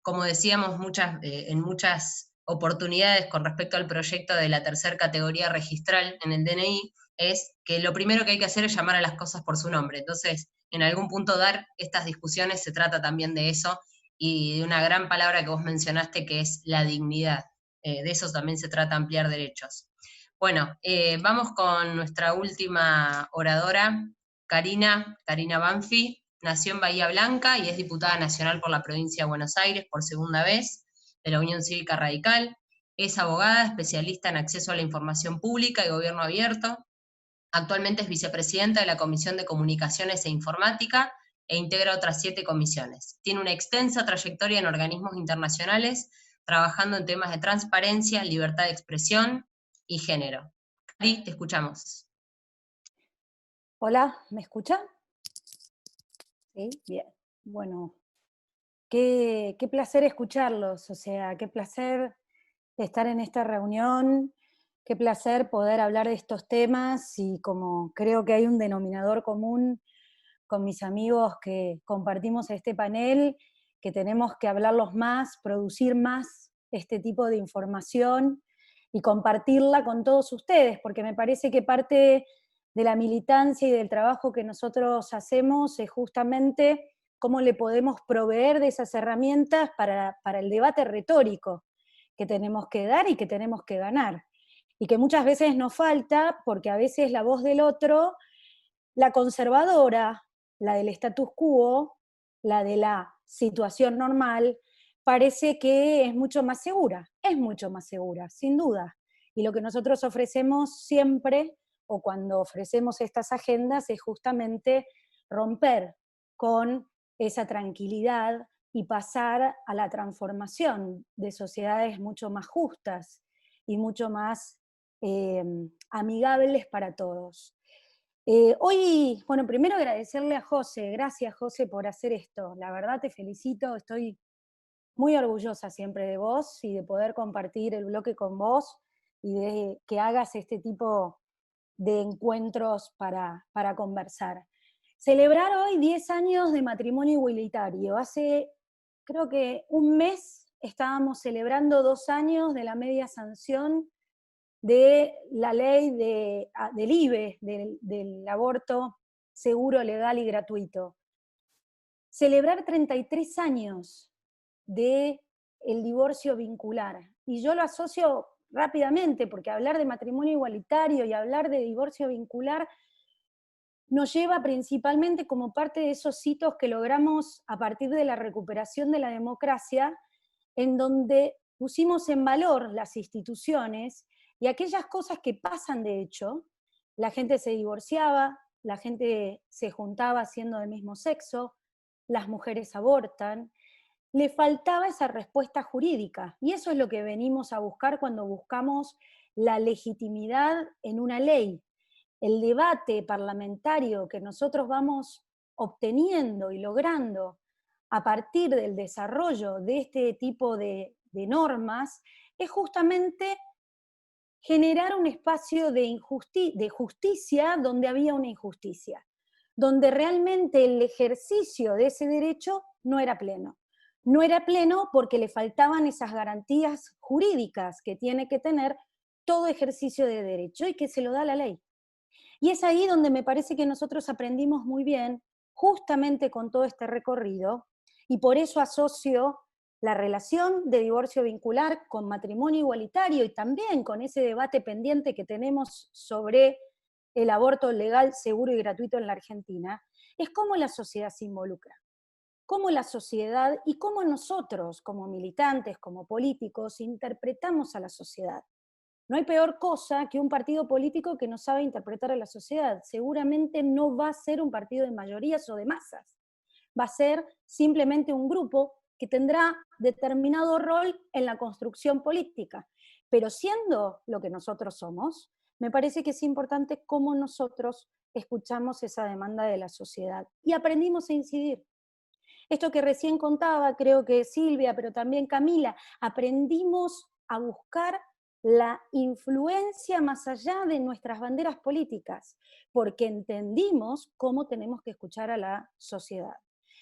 Como decíamos en muchas oportunidades con respecto al proyecto de la tercera categoría registral en el DNI, es que lo primero que hay que hacer es llamar a las cosas por su nombre. Entonces, en algún punto dar estas discusiones se trata también de eso, y de una gran palabra que vos mencionaste, que es la dignidad. De eso también se trata, ampliar derechos. Bueno, vamos con nuestra última oradora, Karina Banfi. Nació en Bahía Blanca y es diputada nacional por la provincia de Buenos Aires por segunda vez, de la Unión Cívica Radical. Es abogada, especialista en acceso a la información pública y gobierno abierto. Actualmente es vicepresidenta de la Comisión de Comunicaciones e Informática e integra otras 7 comisiones. Tiene una extensa trayectoria en organismos internacionales, trabajando en temas de transparencia, libertad de expresión y género. Cari, te escuchamos. Hola, ¿me escuchan? Sí, bien. Bueno, qué placer escucharlos, o sea, qué placer estar en esta reunión, qué placer poder hablar de estos temas, y como creo que hay un denominador común con mis amigos que compartimos este panel, que tenemos que hablarlos más, producir más este tipo de información y compartirla con todos ustedes, porque me parece que parte de la militancia y del trabajo que nosotros hacemos es justamente cómo le podemos proveer de esas herramientas para el debate retórico que tenemos que dar y que tenemos que ganar. Y que muchas veces nos falta, porque a veces la voz del otro, la conservadora, la del status quo, la de la situación normal, parece que es mucho más segura, sin duda. Y lo que nosotros ofrecemos siempre, o cuando ofrecemos estas agendas, es justamente romper con esa tranquilidad y pasar a la transformación de sociedades mucho más justas y mucho más amigables para todos. Hoy, bueno, primero agradecerle a José, gracias José por hacer esto, la verdad te felicito, estoy muy orgullosa siempre de vos y de poder compartir el bloque con vos y de que hagas este tipo de encuentros para conversar. Celebrar hoy 10 años de matrimonio igualitario. Hace, creo que un mes estábamos celebrando 2 años de la media sanción de la ley del IVE, del aborto seguro, legal y gratuito. Celebrar 33 años del divorcio vincular. Y yo lo asocio rápidamente, porque hablar de matrimonio igualitario y hablar de divorcio vincular nos lleva principalmente como parte de esos hitos que logramos a partir de la recuperación de la democracia, en donde pusimos en valor las instituciones y aquellas cosas que pasan de hecho. La gente se divorciaba, la gente se juntaba siendo del mismo sexo, las mujeres abortan. Le faltaba esa respuesta jurídica, y eso es lo que venimos a buscar cuando buscamos la legitimidad en una ley. El debate parlamentario que nosotros vamos obteniendo y logrando a partir del desarrollo de este tipo de normas es justamente generar un espacio de justicia donde había una injusticia, donde realmente el ejercicio de ese derecho no era pleno. No era pleno porque le faltaban esas garantías jurídicas que tiene que tener todo ejercicio de derecho y que se lo da la ley. Y es ahí donde me parece que nosotros aprendimos muy bien, justamente con todo este recorrido, y por eso asocio la relación de divorcio vincular con matrimonio igualitario y también con ese debate pendiente que tenemos sobre el aborto legal, seguro y gratuito en la Argentina, es cómo la sociedad se involucra. Cómo la sociedad y cómo nosotros, como militantes, como políticos, interpretamos a la sociedad. No hay peor cosa que un partido político que no sabe interpretar a la sociedad. Seguramente no va a ser un partido de mayorías o de masas. Va a ser simplemente un grupo que tendrá determinado rol en la construcción política. Pero siendo lo que nosotros somos, me parece que es importante cómo nosotros escuchamos esa demanda de la sociedad y aprendimos a incidir. Esto que recién contaba, creo que Silvia, pero también Camila, aprendimos a buscar la influencia más allá de nuestras banderas políticas, porque entendimos cómo tenemos que escuchar a la sociedad.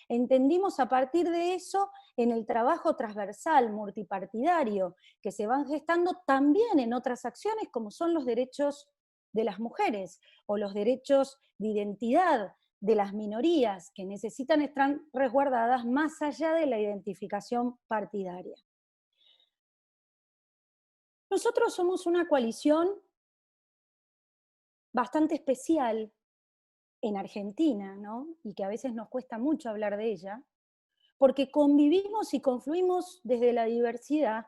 Entendimos a partir de eso en el trabajo transversal, multipartidario, que se van gestando también en otras acciones como son los derechos de las mujeres o los derechos de identidad de las minorías que necesitan estar resguardadas más allá de la identificación partidaria. Nosotros somos una coalición bastante especial en Argentina, ¿no? Y que a veces nos cuesta mucho hablar de ella, porque convivimos y confluimos desde la diversidad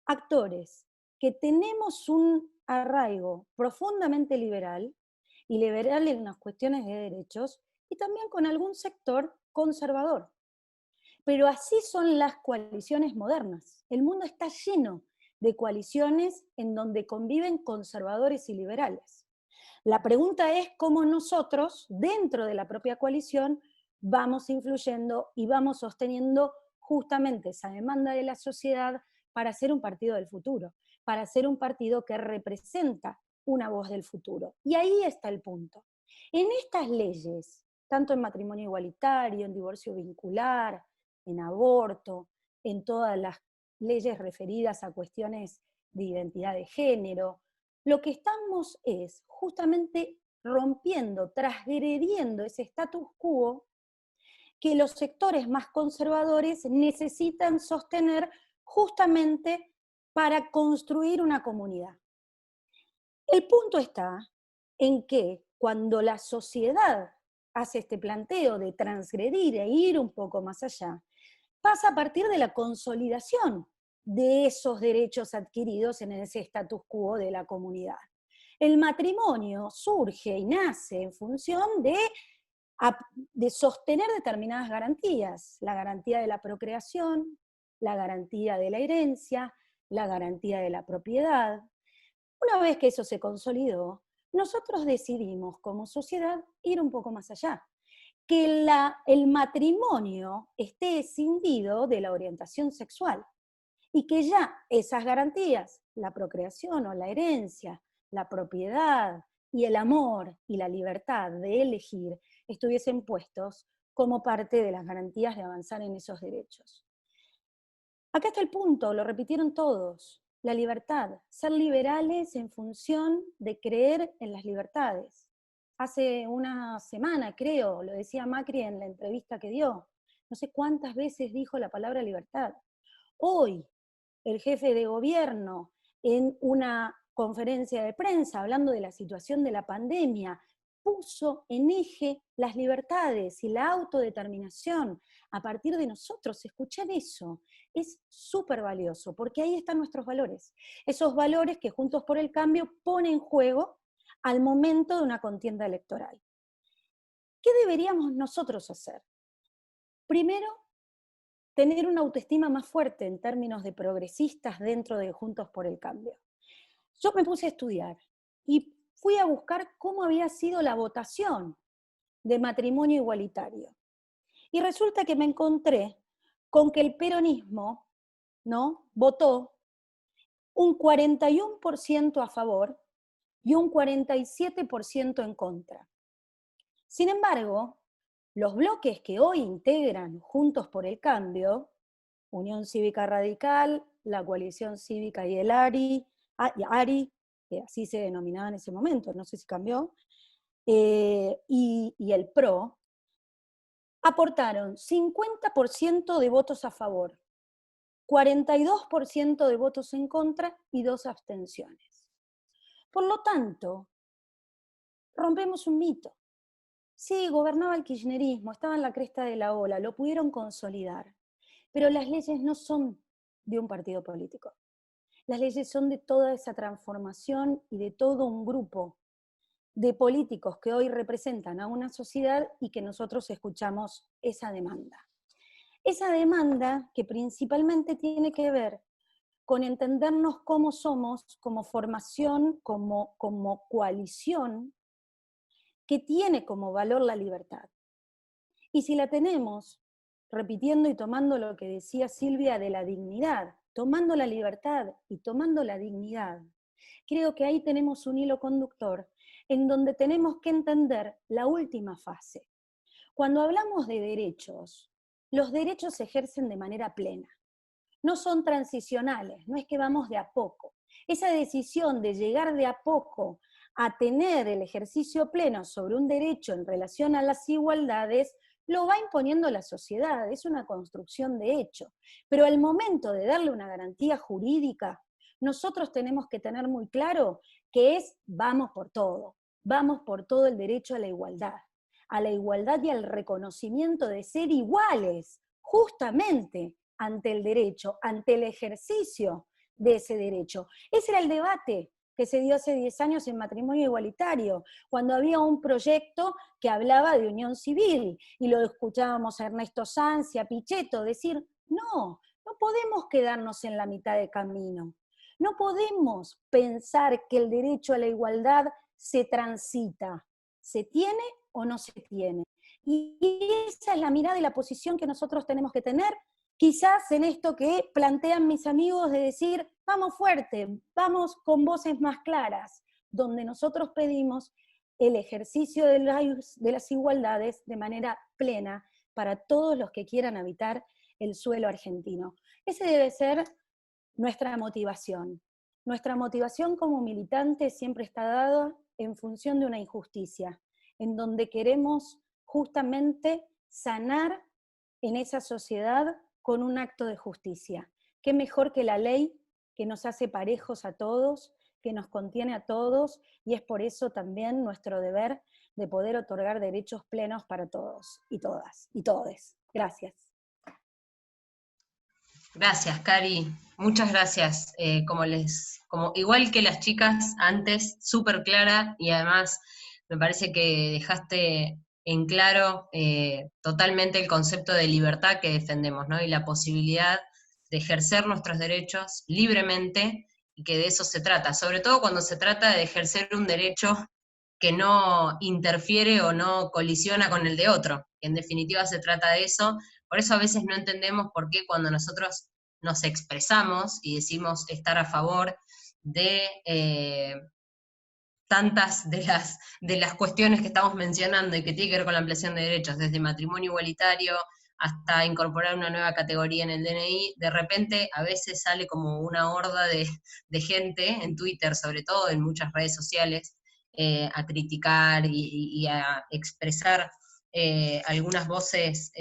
actores que tenemos un arraigo profundamente liberal, y liberal en las cuestiones de derechos, y también con algún sector conservador. Pero así son las coaliciones modernas. El mundo está lleno de coaliciones en donde conviven conservadores y liberales. La pregunta es cómo nosotros, dentro de la propia coalición, vamos influyendo y vamos sosteniendo justamente esa demanda de la sociedad para ser un partido del futuro, para ser un partido que representa una voz del futuro. Y ahí está el punto. En estas leyes, tanto en matrimonio igualitario, en divorcio vincular, en aborto, en todas las leyes referidas a cuestiones de identidad de género, lo que estamos es justamente rompiendo, transgrediendo ese status quo que los sectores más conservadores necesitan sostener justamente para construir una comunidad. El punto está en que cuando la sociedad hace este planteo de transgredir e ir un poco más allá, pasa a partir de la consolidación de esos derechos adquiridos en ese status quo de la comunidad. El matrimonio surge y nace en función de sostener determinadas garantías, la garantía de la procreación, la garantía de la herencia, la garantía de la propiedad. Una vez que eso se consolidó, nosotros decidimos como sociedad ir un poco más allá, que el matrimonio esté escindido de la orientación sexual y que ya esas garantías, la procreación o la herencia, la propiedad y el amor y la libertad de elegir estuviesen puestos como parte de las garantías de avanzar en esos derechos. Acá está el punto, lo repitieron todos, la libertad, ser liberales en función de creer en las libertades. Hace una semana, creo, lo decía Macri en la entrevista que dio, no sé cuántas veces dijo la palabra libertad. Hoy, el jefe de gobierno, en una conferencia de prensa, hablando de la situación de la pandemia, puso en eje las libertades y la autodeterminación a partir de nosotros. Escuchar eso es súper valioso, porque ahí están nuestros valores. Esos valores que Juntos por el Cambio pone en juego al momento de una contienda electoral. ¿Qué deberíamos nosotros hacer? Primero, tener una autoestima más fuerte en términos de progresistas dentro de Juntos por el Cambio. Yo me puse a estudiar y fui a buscar cómo había sido la votación de matrimonio igualitario. Y resulta que me encontré con que el peronismo, ¿no?, votó un 41% a favor y un 47% en contra. Sin embargo, los bloques que hoy integran Juntos por el Cambio, Unión Cívica Radical, la Coalición Cívica y el ARI, que así se denominaba en ese momento, no sé si cambió, y el PRO, aportaron 50% de votos a favor, 42% de votos en contra y 2 abstenciones. Por lo tanto, rompemos un mito. Sí, gobernaba el kirchnerismo, estaba en la cresta de la ola, lo pudieron consolidar, pero las leyes no son de un partido político. Las leyes son de toda esa transformación y de todo un grupo de políticos que hoy representan a una sociedad y que nosotros escuchamos esa demanda. Esa demanda que principalmente tiene que ver con entendernos cómo somos, como formación, como coalición, que tiene como valor la libertad. Y si la tenemos, repitiendo y tomando lo que decía Silvia de la dignidad, tomando la libertad y tomando la dignidad, creo que ahí tenemos un hilo conductor en donde tenemos que entender la última fase. Cuando hablamos de derechos, los derechos se ejercen de manera plena. No son transicionales, no es que vamos de a poco. Esa decisión de llegar de a poco a tener el ejercicio pleno sobre un derecho en relación a las igualdades, lo va imponiendo la sociedad, es una construcción de hecho. Pero al momento de darle una garantía jurídica, nosotros tenemos que tener muy claro que es vamos por todo el derecho a la igualdad y al reconocimiento de ser iguales, justamente ante el derecho, ante el ejercicio de ese derecho. Ese era el debate que se dio hace 10 años en matrimonio igualitario, cuando había un proyecto que hablaba de unión civil, y lo escuchábamos a Ernesto Sanz y a Pichetto decir, no podemos quedarnos en la mitad de camino, no podemos pensar que el derecho a la igualdad se transita, se tiene o no se tiene. Y esa es la mirada y la posición que nosotros tenemos que tener, quizás en esto que plantean mis amigos de decir, vamos fuerte, vamos con voces más claras, donde nosotros pedimos el ejercicio de las igualdades de manera plena para todos los que quieran habitar el suelo argentino. Ese debe ser nuestra motivación. Nuestra motivación como militante siempre está dada en función de una injusticia, en donde queremos justamente sanar en esa sociedad con un acto de justicia. ¿Qué mejor que la ley que nos hace parejos a todos, que nos contiene a todos, y es por eso también nuestro deber de poder otorgar derechos plenos para todos y todas y todes? Gracias. Gracias, Cari. Muchas gracias. Igual que las chicas antes, súper clara, y además me parece que dejaste en claro totalmente el concepto de libertad que defendemos, ¿no? Y la posibilidad de ejercer nuestros derechos libremente, y que de eso se trata, sobre todo cuando se trata de ejercer un derecho que no interfiere o no colisiona con el de otro. En definitiva se trata de eso. Por eso a veces no entendemos por qué cuando nosotros nos expresamos y decimos estar a favor de tantas de las cuestiones que estamos mencionando y que tienen que ver con la ampliación de derechos, desde matrimonio igualitario hasta incorporar una nueva categoría en el DNI, de repente a veces sale como una horda de gente, en Twitter sobre todo, en muchas redes sociales, a criticar y a expresar algunas voces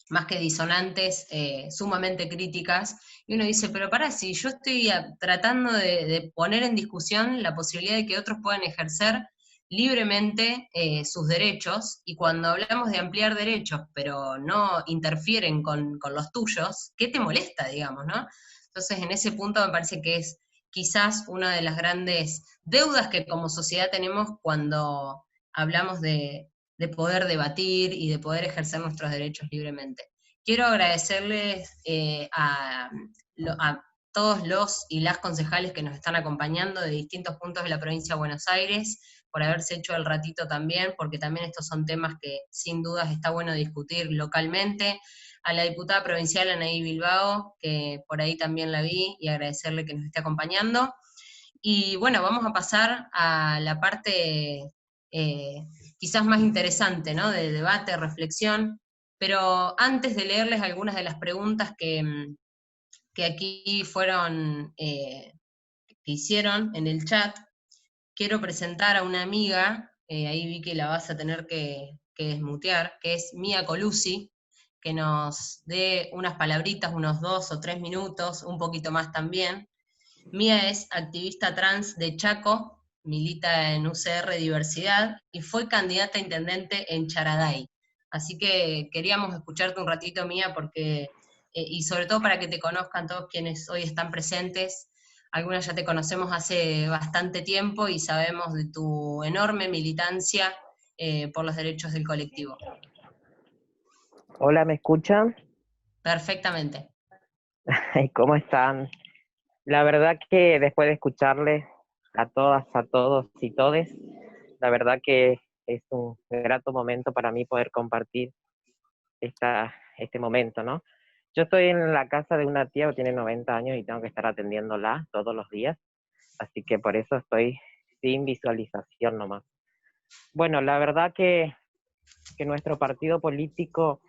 más que disonantes, sumamente críticas, y uno dice, pero pará, si yo estoy tratando de poner en discusión la posibilidad de que otros puedan ejercer libremente sus derechos, y cuando hablamos de ampliar derechos, pero no interfieren con los tuyos, ¿qué te molesta, digamos, no? Entonces, en ese punto me parece que es quizás una de las grandes deudas que como sociedad tenemos cuando hablamos de poder debatir y de poder ejercer nuestros derechos libremente. Quiero agradecerles a todos los y las concejales que nos están acompañando de distintos puntos de la provincia de Buenos Aires, por haberse hecho el ratito también, porque también estos son temas que sin dudas está bueno discutir localmente. A la diputada provincial Anaí Bilbao, que por ahí también la vi, y agradecerle que nos esté acompañando. Y bueno, vamos a pasar a la parte quizás más interesante, ¿no? De debate, reflexión, pero antes de leerles algunas de las preguntas que aquí fueron, que hicieron en el chat, quiero presentar a una amiga, ahí vi que la vas a tener que desmutear, que es Mía Colucci, que nos dé unas palabritas, unos 2 o 3 minutos, un poquito más también. Mía es activista trans de Chaco, milita en UCR Diversidad y fue candidata a intendente en Charaday. Así que queríamos escucharte un ratito, Mía, porque, y sobre todo para que te conozcan todos quienes hoy están presentes. Algunas ya te conocemos hace bastante tiempo y sabemos de tu enorme militancia por los derechos del colectivo. Hola, ¿me escuchan? Perfectamente. ¿Cómo están? La verdad que después de escucharles a todas, a todos y todes, la verdad que es un grato momento para mí poder compartir este momento, ¿no? Yo estoy en la casa de una tía que tiene 90 años y tengo que estar atendiéndola todos los días, así que por eso estoy sin visualización nomás. Bueno, la verdad que nuestro partido político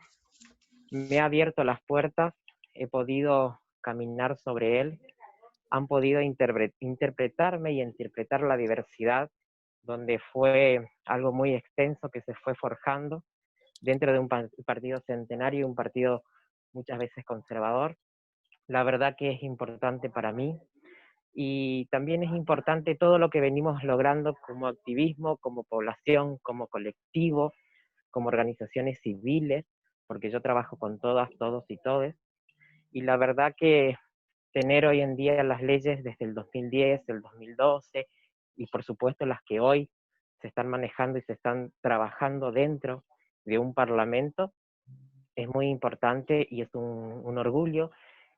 me ha abierto las puertas, he podido caminar sobre él, han podido interpretarme y interpretar la diversidad, donde fue algo muy extenso que se fue forjando dentro de un partido centenario, un partido muchas veces conservador. La verdad que es importante para mí y también es importante todo lo que venimos logrando como activismo, como población, como colectivo, como organizaciones civiles, porque yo trabajo con todas, todos y todes, y la verdad que tener hoy en día las leyes desde el 2010, el 2012, y por supuesto las que hoy se están manejando y se están trabajando dentro de un parlamento, es muy importante y es un orgullo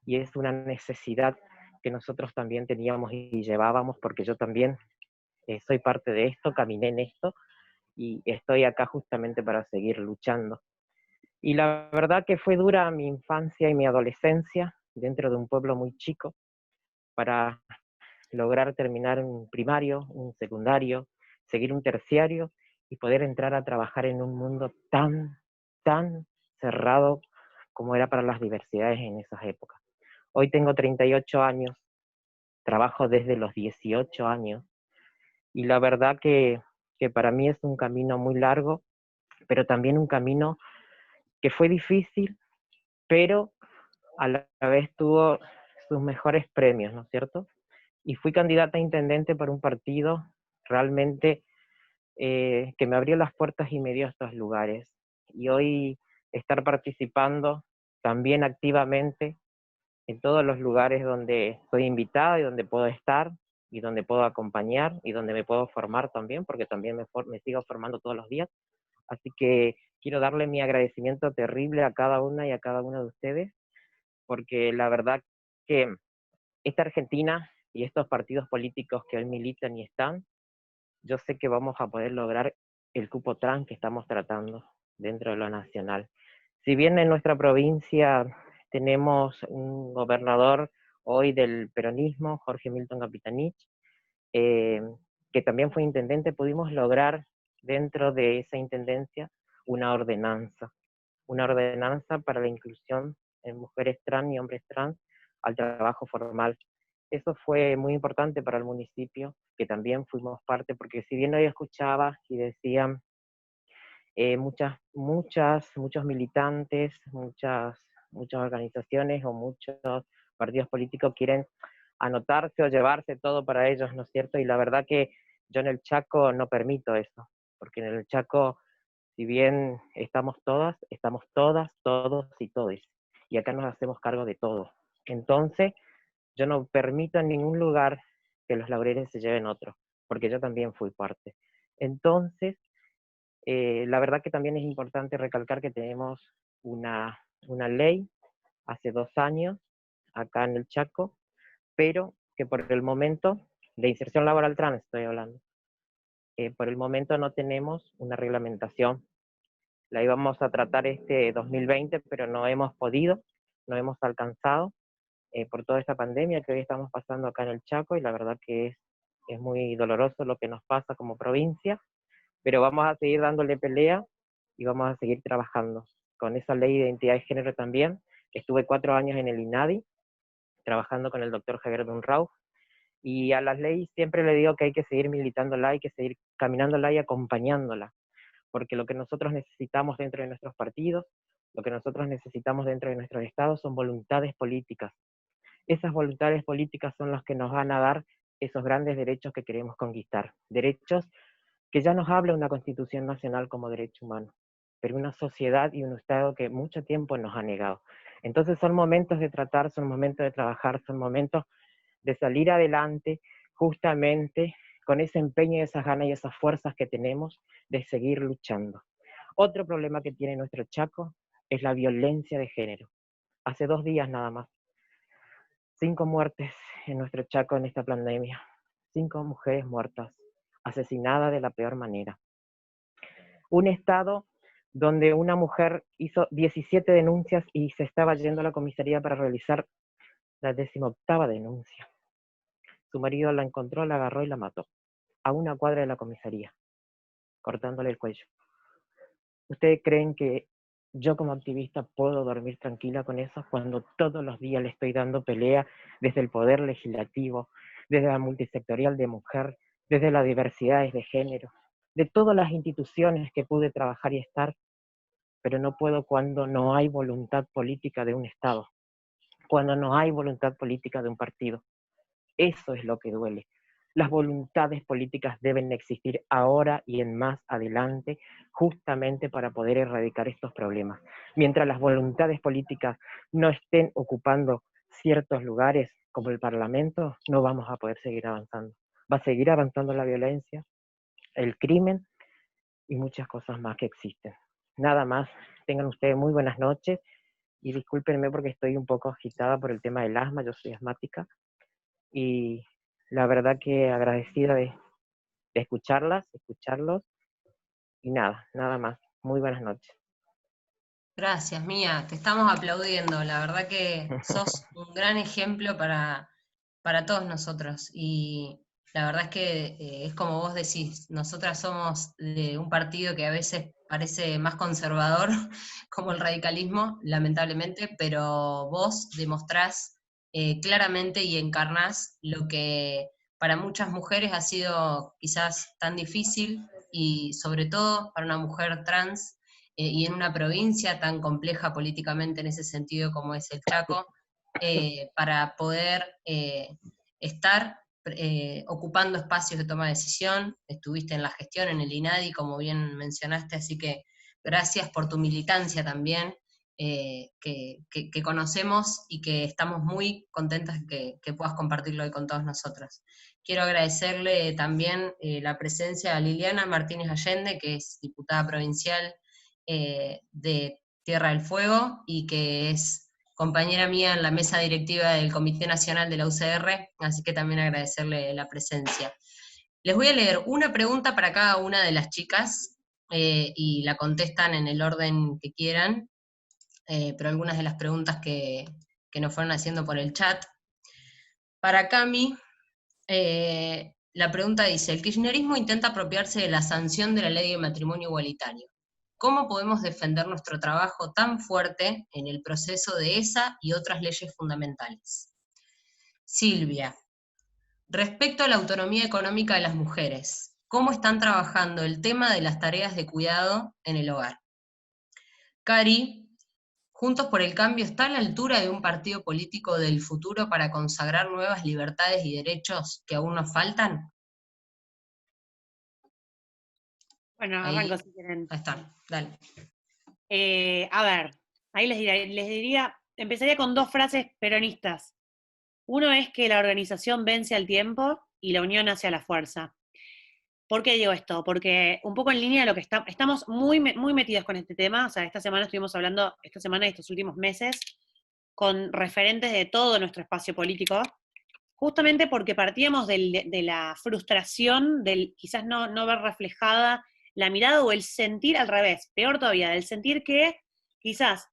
y es una necesidad que nosotros también teníamos y llevábamos, porque yo también soy parte de esto, caminé en esto, y estoy acá justamente para seguir luchando. Y la verdad que fue dura mi infancia y mi adolescencia dentro de un pueblo muy chico para lograr terminar un primario, un secundario, seguir un terciario y poder entrar a trabajar en un mundo tan, tan cerrado como era para las diversidades en esas épocas. Hoy tengo 38 años, trabajo desde los 18 años y la verdad que para mí es un camino muy largo, pero también un camino que fue difícil, pero a la vez tuvo sus mejores premios, ¿no es cierto? Y fui candidata a intendente por un partido realmente que me abrió las puertas y me dio estos lugares. Y hoy estar participando también activamente en todos los lugares donde soy invitada y donde puedo estar y donde puedo acompañar y donde me puedo formar también, porque también me sigo formando todos los días. Así que quiero darle mi agradecimiento terrible a cada una y a cada uno de ustedes, porque la verdad que esta Argentina y estos partidos políticos que hoy militan y están, yo sé que vamos a poder lograr el cupo trans que estamos tratando dentro de lo nacional. Si bien en nuestra provincia tenemos un gobernador hoy del peronismo, Jorge Milton Capitanich, que también fue intendente, pudimos lograr dentro de esa intendencia una una ordenanza para la inclusión en mujeres trans y hombres trans al trabajo formal. Eso fue muy importante para el municipio, que también fuimos parte, porque si bien hoy escuchaba y decían muchos militantes, muchas organizaciones o muchos partidos políticos quieren anotarse o llevarse todo para ellos, ¿no es cierto? Y la verdad que yo en el Chaco no permito eso, porque en el Chaco, si bien estamos todas, todos y todes, y acá nos hacemos cargo de todo. Entonces, yo no permito en ningún lugar que los laureles se lleven otro, porque yo también fui parte. Entonces, la verdad que también es importante recalcar que tenemos una ley hace 2 años acá en el Chaco, pero que por el momento, de inserción laboral trans estoy hablando, por el momento no tenemos una reglamentación. La íbamos a tratar este 2020, pero no hemos podido, no hemos alcanzado por toda esta pandemia que hoy estamos pasando acá en el Chaco, y la verdad que es muy doloroso lo que nos pasa como provincia, pero vamos a seguir dándole pelea y vamos a seguir trabajando. Con esa ley de identidad de género también, estuve 4 años en el INADI, trabajando con el doctor Javier Dunrau, y a las leyes siempre le digo que hay que seguir militándola, hay que seguir caminándola y acompañándola, porque lo que nosotros necesitamos dentro de nuestros partidos, lo que nosotros necesitamos dentro de nuestros estados son voluntades políticas. Esas voluntades políticas son las que nos van a dar esos grandes derechos que queremos conquistar, derechos que ya nos habla una Constitución Nacional como derecho humano, pero una sociedad y un Estado que mucho tiempo nos ha negado. Entonces son momentos de tratar, son momentos de trabajar, son momentos de salir adelante, justamente con ese empeño y esas ganas y esas fuerzas que tenemos de seguir luchando. Otro problema que tiene nuestro Chaco es la violencia de género. Hace 2 días nada más, 5 muertes en nuestro Chaco en esta pandemia, 5 mujeres muertas, asesinadas de la peor manera. Un estado donde una mujer hizo 17 denuncias y se estaba yendo a la comisaría para realizar la 18ª denuncia. Su marido la encontró, la agarró y la mató, a 1 cuadra de la comisaría, cortándole el cuello. ¿Ustedes creen que yo como activista puedo dormir tranquila con eso cuando todos los días le estoy dando pelea desde el poder legislativo, desde la multisectorial de mujer, desde las diversidades de género, de todas las instituciones que pude trabajar y estar, pero no puedo cuando no hay voluntad política de un Estado, cuando no hay voluntad política de un partido? Eso es lo que duele. Las voluntades políticas deben existir ahora y en más adelante, justamente para poder erradicar estos problemas. Mientras las voluntades políticas no estén ocupando ciertos lugares, como el Parlamento, no vamos a poder seguir avanzando. Va a seguir avanzando la violencia, el crimen y muchas cosas más que existen. Nada más, tengan ustedes muy buenas noches y discúlpenme porque estoy un poco agitada por el tema del asma, yo soy asmática, y la verdad que agradecida de escucharlos, y nada más. Muy buenas noches. Gracias, Mía, te estamos aplaudiendo. La verdad que sos un gran ejemplo para todos nosotros. Y la verdad es que es como vos decís, nosotras somos de un partido que a veces parece más conservador, como el radicalismo, lamentablemente, pero vos demostrás claramente y encarnás lo que para muchas mujeres ha sido quizás tan difícil, y sobre todo para una mujer trans, y en una provincia tan compleja políticamente en ese sentido como es el Chaco, para poder estar ocupando espacios de toma de decisión. Estuviste en la gestión, en el INADI, como bien mencionaste, así que gracias por tu militancia también, que conocemos y que estamos muy contentas que puedas compartirlo hoy con todos nosotros. Quiero agradecerle también la presencia a Liliana Martínez Allende, que es diputada provincial de Tierra del Fuego y que es compañera mía en la mesa directiva del Comité Nacional de la UCR, así que también agradecerle la presencia. Les voy a leer una pregunta para cada una de las chicas y la contestan en el orden que quieran, pero algunas de las preguntas que nos fueron haciendo por el chat. Para Cami, la pregunta dice: el kirchnerismo intenta apropiarse de la sanción de la ley de matrimonio igualitario. cómo podemos defender nuestro trabajo tan fuerte en el proceso de esa y otras leyes fundamentales. Silvia, respecto a la autonomía económica de las mujeres, ¿cómo están trabajando el tema de las tareas de cuidado en el hogar? Cari, Juntos por el Cambio está a la altura de un partido político del futuro para consagrar nuevas libertades y derechos que aún nos faltan. Bueno, Ahí, arranco si quieren. ahí está, dale. A ver, ahí les diría, empezaría con 2 frases peronistas. Uno es que la organización vence al tiempo y la unión hacia la fuerza. ¿Por qué digo esto? Porque un poco en línea de lo que estamos muy metidos con este tema. O sea, esta semana estuvimos hablando, esta semana y estos últimos meses, con referentes de todo nuestro espacio político, justamente porque partíamos de la frustración del quizás no ver reflejada la mirada o el sentir al revés, peor todavía, del sentir que quizás,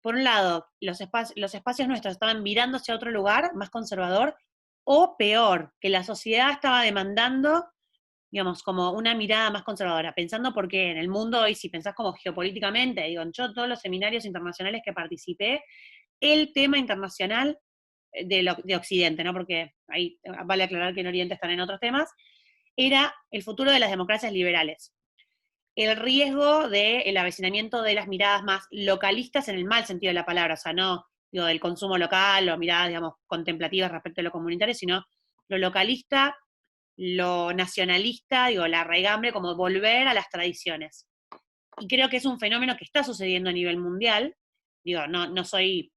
por un lado, los espacios nuestros estaban mirando hacia otro lugar, más conservador, o peor, que la sociedad estaba demandando, digamos, como una mirada más conservadora, pensando porque en el mundo hoy, si pensás como geopolíticamente, digo, yo todos los seminarios internacionales que participé, el tema internacional de Occidente, ¿no? Porque ahí vale aclarar que en Oriente están en otros temas, era el futuro de las democracias liberales. El riesgo del avecinamiento de las miradas más localistas en el mal sentido de la palabra, o sea, no digo, del consumo local o miradas, digamos, contemplativas respecto a lo comunitario, sino lo localista, lo nacionalista, digo, la raigambre, como volver a las tradiciones. Y creo que es un fenómeno que está sucediendo a nivel mundial. Digo, no soy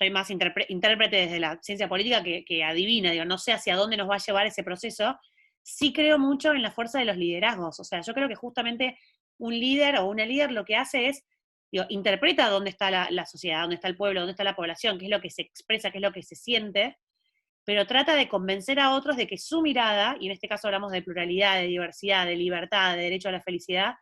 más intérprete desde la ciencia política que adivina, digo, no sé hacia dónde nos va a llevar ese proceso. Sí creo mucho en la fuerza de los liderazgos. O sea, yo creo que justamente un líder o una líder lo que hace es, digo, interpreta dónde está la sociedad, dónde está el pueblo, dónde está la población, qué es lo que se expresa, qué es lo que se siente, pero trata de convencer a otros de que su mirada, y en este caso hablamos de pluralidad, de diversidad, de libertad, de derecho a la felicidad,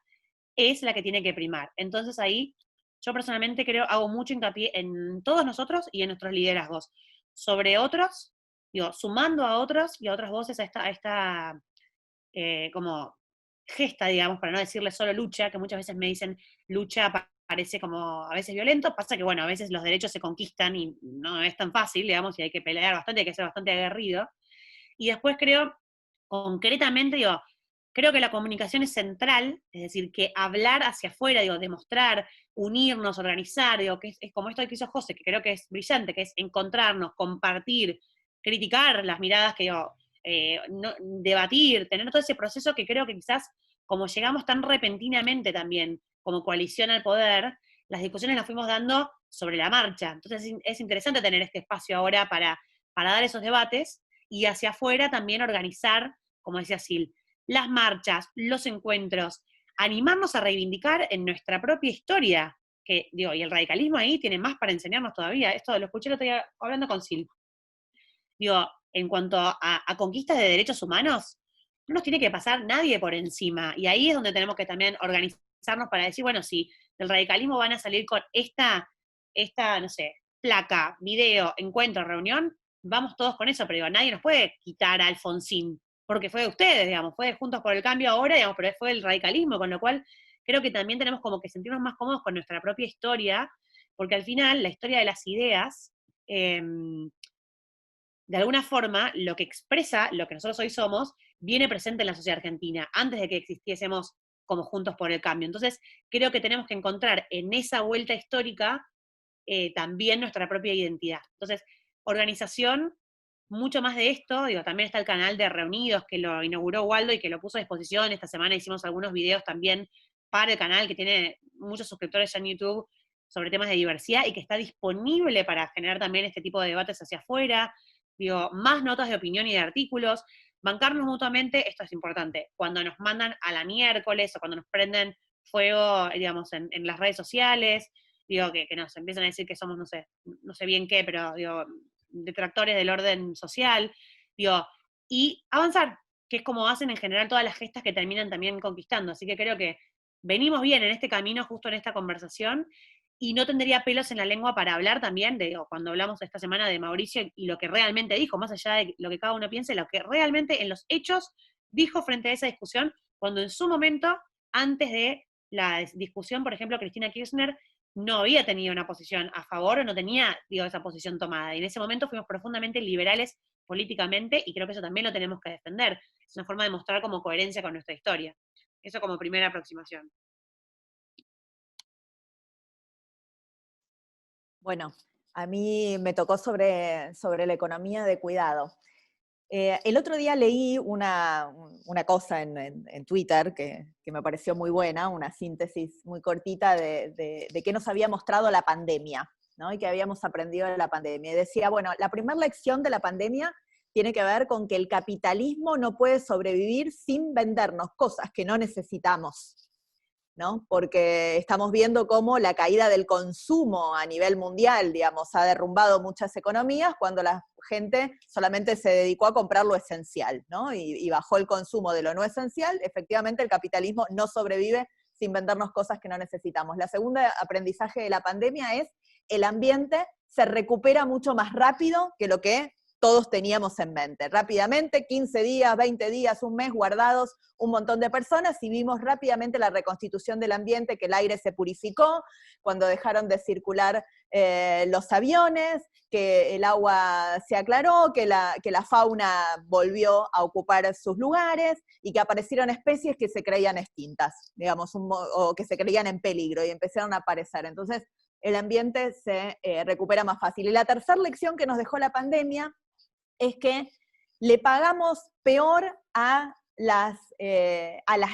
es la que tiene que primar. Entonces ahí, yo personalmente creo, hago mucho hincapié en todos nosotros y en nuestros liderazgos, sobre otros, digo, sumando a otros y a otras voces a esta como gesta, digamos, para no decirle solo lucha, que muchas veces me dicen lucha parece como a veces violento, pasa que bueno, a veces los derechos se conquistan y no es tan fácil, digamos, y hay que pelear bastante, hay que ser bastante aguerrido. Y después creo, concretamente, digo, creo que la comunicación es central, es decir, que hablar hacia afuera, digo, demostrar, unirnos, organizar, digo, que es como esto que hizo José, que creo que es brillante, que es encontrarnos, compartir, criticar las miradas que digo, debatir, tener todo ese proceso que creo que quizás, como llegamos tan repentinamente también como coalición al poder, las discusiones las fuimos dando sobre la marcha. Entonces es interesante tener este espacio ahora para dar esos debates y hacia afuera también organizar, como decía Sil, las marchas, los encuentros, animarnos a reivindicar en nuestra propia historia, que digo, y el radicalismo ahí tiene más para enseñarnos todavía. Esto lo escuché el otro día hablando con Sil. Digo, en cuanto a conquistas de derechos humanos, no nos tiene que pasar nadie por encima. Y ahí es donde tenemos que también organizarnos para decir, bueno, si del radicalismo van a salir con esta, no sé, placa, video, encuentro, reunión, vamos todos con eso, pero digo, nadie nos puede quitar a Alfonsín, porque fue de ustedes, digamos, fue de Juntos por el Cambio ahora, digamos, pero fue el radicalismo, con lo cual creo que también tenemos como que sentirnos más cómodos con nuestra propia historia, porque al final la historia de las ideas, de alguna forma, lo que expresa lo que nosotros hoy somos, viene presente en la sociedad argentina, antes de que existiésemos como Juntos por el Cambio. Entonces, creo que tenemos que encontrar en esa vuelta histórica también nuestra propia identidad. Entonces, organización, mucho más de esto, digo, también está el canal de Reunidos, que lo inauguró Waldo y que lo puso a disposición. Esta semana hicimos algunos videos también para el canal, que tiene muchos suscriptores ya en YouTube, sobre temas de diversidad, y que está disponible para generar también este tipo de debates hacia afuera. Digo, más notas de opinión y de artículos, bancarnos mutuamente, esto es importante, cuando nos mandan a la miércoles o cuando nos prenden fuego, digamos, en las redes sociales, digo, que nos empiezan a decir que somos, no sé bien qué, pero digo, detractores del orden social, digo, y avanzar, que es como hacen en general todas las gestas que terminan también conquistando, así que creo que venimos bien en este camino, justo en esta conversación, y no tendría pelos en la lengua para hablar también de, cuando hablamos esta semana de Mauricio y lo que realmente dijo, más allá de lo que cada uno piense, lo que realmente en los hechos dijo frente a esa discusión, cuando en su momento, antes de la discusión, por ejemplo, Cristina Kirchner no había tenido una posición a favor, o no tenía, digo, esa posición tomada. Y en ese momento fuimos profundamente liberales políticamente, y creo que eso también lo tenemos que defender. Es una forma de mostrar como coherencia con nuestra historia. Eso como primera aproximación. Bueno, a mí me tocó sobre la economía de cuidado. El otro día leí una cosa en Twitter que me pareció muy buena, una síntesis muy cortita de qué nos había mostrado la pandemia, ¿no? Y qué habíamos aprendido de la pandemia. Y decía, bueno, la primera lección de la pandemia tiene que ver con que el capitalismo no puede sobrevivir sin vendernos cosas que no necesitamos, ¿no? Porque estamos viendo cómo la caída del consumo a nivel mundial, digamos, ha derrumbado muchas economías cuando la gente solamente se dedicó a comprar lo esencial, ¿no? Y bajó el consumo de lo no esencial. Efectivamente, el capitalismo no sobrevive sin vendernos cosas que no necesitamos. La segunda aprendizaje de la pandemia es el ambiente se recupera mucho más rápido que lo que todos teníamos en mente. Rápidamente, 15 días, 20 días, un mes guardados un montón de personas, y vimos rápidamente la reconstitución del ambiente, que el aire se purificó, cuando dejaron de circular los aviones, que el agua se aclaró, que la fauna volvió a ocupar sus lugares, y que aparecieron especies que se creían extintas, digamos, o que se creían en peligro, y empezaron a aparecer. Entonces, el ambiente se recupera más fácil. Y la tercera lección que nos dejó la pandemia es que le pagamos peor a las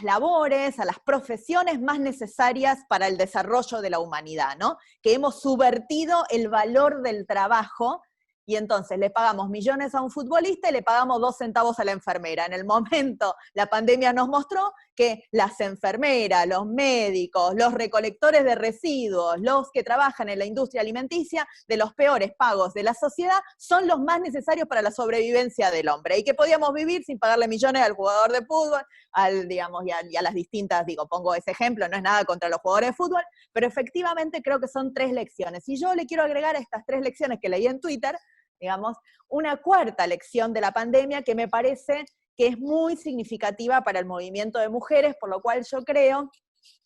labores, a las profesiones más necesarias para el desarrollo de la humanidad, ¿no? Que hemos subvertido el valor del trabajo, y entonces le pagamos millones a un futbolista y le pagamos 2 centavos a la enfermera. En el momento, la pandemia nos mostró que las enfermeras, los médicos, los recolectores de residuos, los que trabajan en la industria alimenticia, de los peores pagos de la sociedad, son los más necesarios para la sobrevivencia del hombre, y que podíamos vivir sin pagarle millones al jugador de fútbol, digamos, y a las distintas, pongo ese ejemplo, no es nada contra los jugadores de fútbol, pero efectivamente creo que son 3 lecciones. Y yo le quiero agregar a estas 3 lecciones que leí en Twitter, digamos, una cuarta lección de la pandemia que me parece que es muy significativa para el movimiento de mujeres, por lo cual yo creo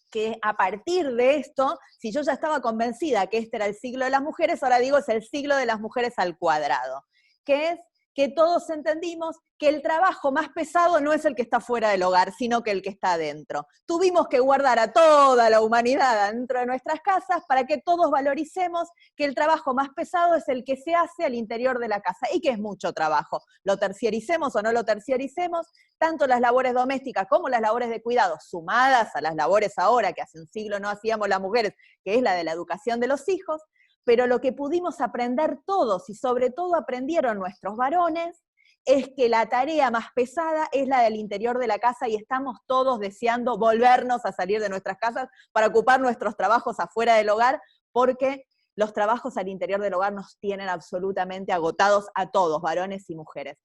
que a partir de esto, si yo ya estaba convencida que este era el siglo de las mujeres, ahora digo es el siglo de las mujeres al cuadrado, que es que todos entendimos que el trabajo más pesado no es el que está fuera del hogar, sino que el que está adentro. Tuvimos que guardar a toda la humanidad dentro de nuestras casas para que todos valoricemos que el trabajo más pesado es el que se hace al interior de la casa, y que es mucho trabajo. Lo terciaricemos o no lo terciaricemos, tanto las labores domésticas como las labores de cuidado, sumadas a las labores ahora que hace un siglo no hacíamos las mujeres, que es la de la educación de los hijos, pero lo que pudimos aprender todos, y sobre todo aprendieron nuestros varones, es que la tarea más pesada es la del interior de la casa, y estamos todos deseando volvernos a salir de nuestras casas para ocupar nuestros trabajos afuera del hogar, porque los trabajos al interior del hogar nos tienen absolutamente agotados a todos, varones y mujeres.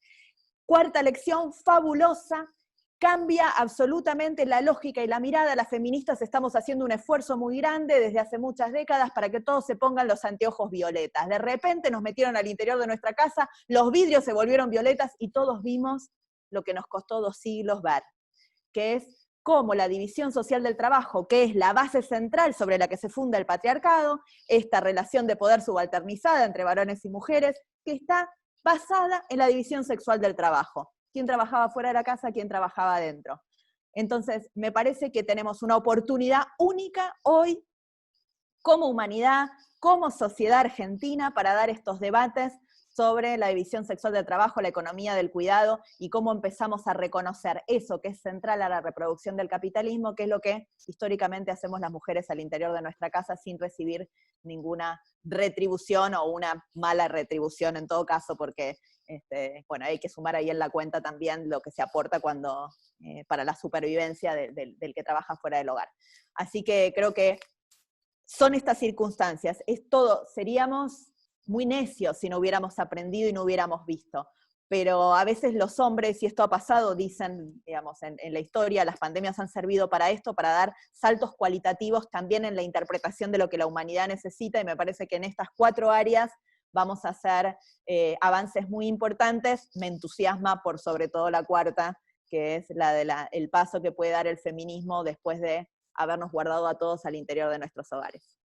Cuarta lección fabulosa. Cambia absolutamente la lógica y la mirada. Las feministas estamos haciendo un esfuerzo muy grande desde hace muchas décadas para que todos se pongan los anteojos violetas. De repente nos metieron al interior de nuestra casa, los vidrios se volvieron violetas y todos vimos lo que nos costó 2 siglos ver, que es cómo la división social del trabajo, que es la base central sobre la que se funda el patriarcado, esta relación de poder subalternizada entre varones y mujeres, que está basada en la división sexual del trabajo. ¿Quién trabajaba fuera de la casa? ¿Quién trabajaba adentro? Entonces, me parece que tenemos una oportunidad única hoy, como humanidad, como sociedad argentina, para dar estos debates sobre la división sexual del trabajo, la economía del cuidado, y cómo empezamos a reconocer eso que es central a la reproducción del capitalismo, que es lo que históricamente hacemos las mujeres al interior de nuestra casa sin recibir ninguna retribución, o una mala retribución en todo caso, porque bueno, hay que sumar ahí en la cuenta también lo que se aporta para la supervivencia del que trabaja fuera del hogar. Así que creo que son estas circunstancias, seríamos muy necios si no hubiéramos aprendido y no hubiéramos visto, pero a veces los hombres, y esto ha pasado, dicen, digamos, en la historia, las pandemias han servido para esto, para dar saltos cualitativos también en la interpretación de lo que la humanidad necesita, y me parece que en estas 4 áreas vamos a hacer avances muy importantes. Me entusiasma por sobre todo la cuarta, que es la de el paso que puede dar el feminismo después de habernos guardado a todos al interior de nuestros hogares.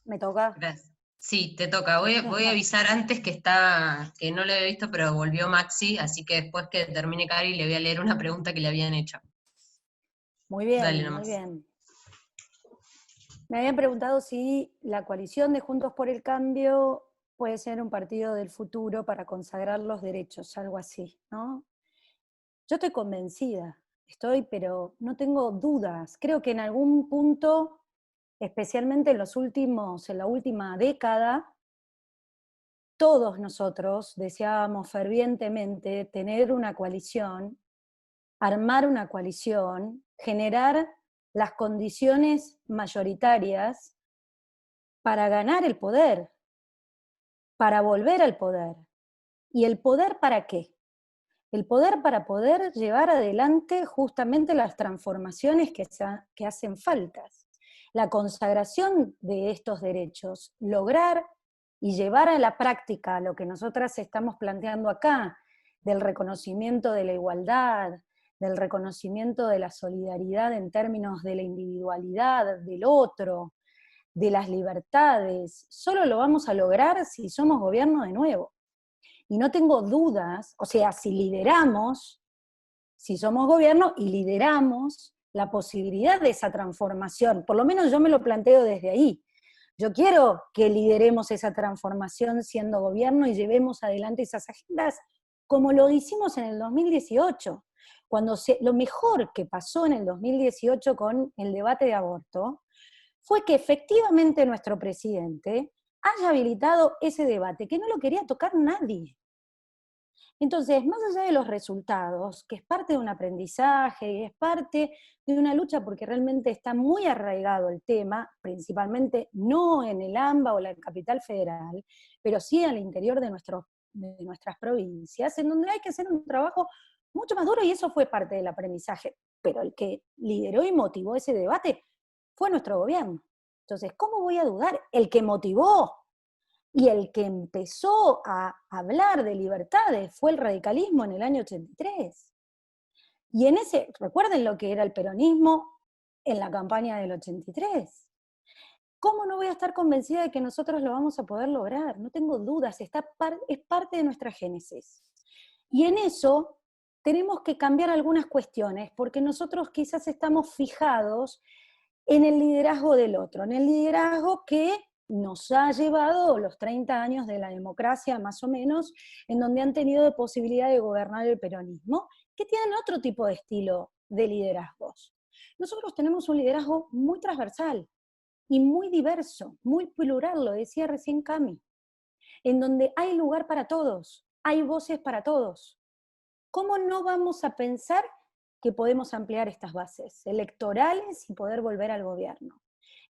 ¿Me toca? Gracias. Sí, te toca. Voy a avisar antes que no lo había visto, pero volvió Maxi, así que después que termine Cari le voy a leer una pregunta que le habían hecho. Muy bien, Dale muy nomás. bien. Me habían preguntado si la coalición de Juntos por el Cambio puede ser un partido del futuro para consagrar los derechos, algo así, ¿no? Yo estoy convencida, pero no tengo dudas. Creo que en algún punto, especialmente en la última década, todos nosotros deseábamos fervientemente tener una coalición, armar una coalición, generar las condiciones mayoritarias para ganar el poder, para volver al poder. ¿Y el poder para qué? El poder para poder llevar adelante justamente las transformaciones que hacen faltas. La consagración de estos derechos, lograr y llevar a la práctica lo que nosotras estamos planteando acá, del reconocimiento de la igualdad, del reconocimiento de la solidaridad en términos de la individualidad del otro, de las libertades, solo lo vamos a lograr si somos gobierno de nuevo. Y no tengo dudas, o sea, si somos gobierno y lideramos la posibilidad de esa transformación, por lo menos yo me lo planteo desde ahí. Yo quiero que lideremos esa transformación siendo gobierno y llevemos adelante esas agendas como lo hicimos en el 2018. Lo mejor que pasó en el 2018 con el debate de aborto fue que efectivamente nuestro presidente haya habilitado ese debate, que no lo quería tocar nadie. Entonces, más allá de los resultados, que es parte de un aprendizaje, y es parte de una lucha porque realmente está muy arraigado el tema, principalmente no en el AMBA o la Capital Federal, pero sí al interior de nuestras provincias, en donde hay que hacer un trabajo mucho más duro, y eso fue parte del aprendizaje. Pero el que lideró y motivó ese debate fue nuestro gobierno. Entonces, ¿cómo voy a dudar? El que motivó y el que empezó a hablar de libertades fue el radicalismo en el año 83. Y recuerden lo que era el peronismo en la campaña del 83. ¿Cómo no voy a estar convencida de que nosotros lo vamos a poder lograr? No tengo dudas, es parte de nuestra génesis. Y en eso tenemos que cambiar algunas cuestiones, porque nosotros quizás estamos fijados en el liderazgo del otro, en el liderazgo que nos ha llevado los 30 años de la democracia, más o menos, en donde han tenido posibilidad de gobernar el peronismo, que tienen otro tipo de estilo de liderazgos. Nosotros tenemos un liderazgo muy transversal y muy diverso, muy plural, lo decía recién Cami, en donde hay lugar para todos, hay voces para todos. ¿Cómo no vamos a pensar que podemos ampliar estas bases electorales y poder volver al gobierno?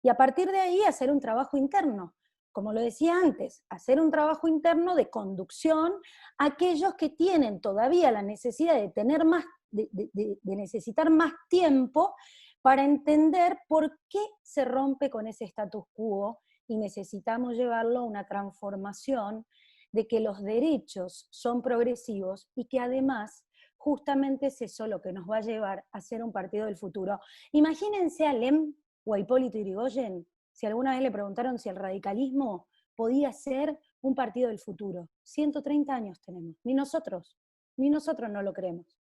Y a partir de ahí hacer un trabajo interno, como lo decía antes, hacer un trabajo interno de conducción a aquellos que tienen todavía la necesidad de tener de necesitar más tiempo para entender por qué se rompe con ese status quo y necesitamos llevarlo a una transformación de que los derechos son progresivos y que además justamente es eso lo que nos va a llevar a ser un partido del futuro. Imagínense a Lem o a Hipólito Yrigoyen, si alguna vez le preguntaron si el radicalismo podía ser un partido del futuro. 130 años tenemos, ni nosotros no lo creemos.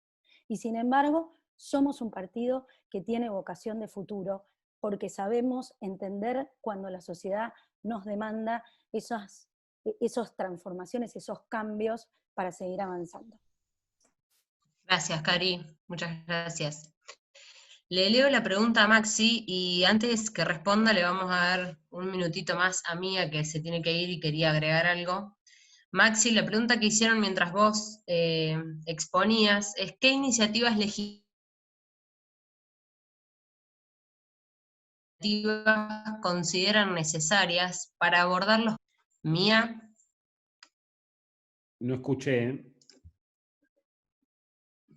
Y sin embargo, somos un partido que tiene vocación de futuro, porque sabemos entender cuando la sociedad nos demanda esas transformaciones, esos cambios para seguir avanzando. Gracias, Cari, muchas gracias. Le leo la pregunta a Maxi y antes que responda le vamos a dar un minutito más a Mía, que se tiene que ir y quería agregar algo. Maxi, la pregunta que hicieron mientras vos exponías es ¿qué iniciativas legislativas consideran necesarias para abordar los... Mía. No escuché, ¿eh?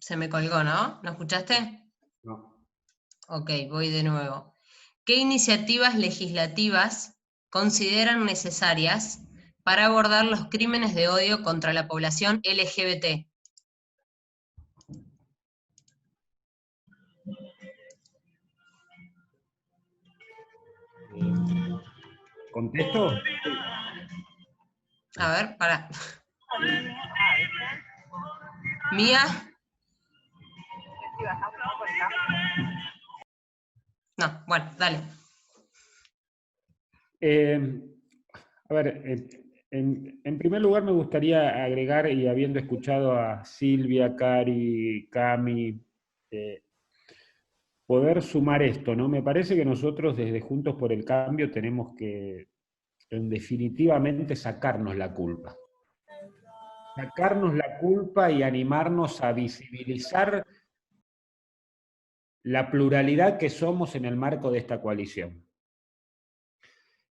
Se me colgó, ¿no? ¿No escuchaste? No. Ok, voy de nuevo. ¿Qué iniciativas legislativas consideran necesarias para abordar los crímenes de odio contra la población LGBT? ¿Contesto? A ver, para. Mía. No, bueno, dale. A ver, en primer lugar me gustaría agregar, y habiendo escuchado a Silvia, Cari, Cami, poder sumar esto, ¿no? Me parece que nosotros desde Juntos por el Cambio tenemos que, en definitivamente, sacarnos la culpa. Sacarnos la culpa y animarnos a visibilizar la pluralidad que somos en el marco de esta coalición.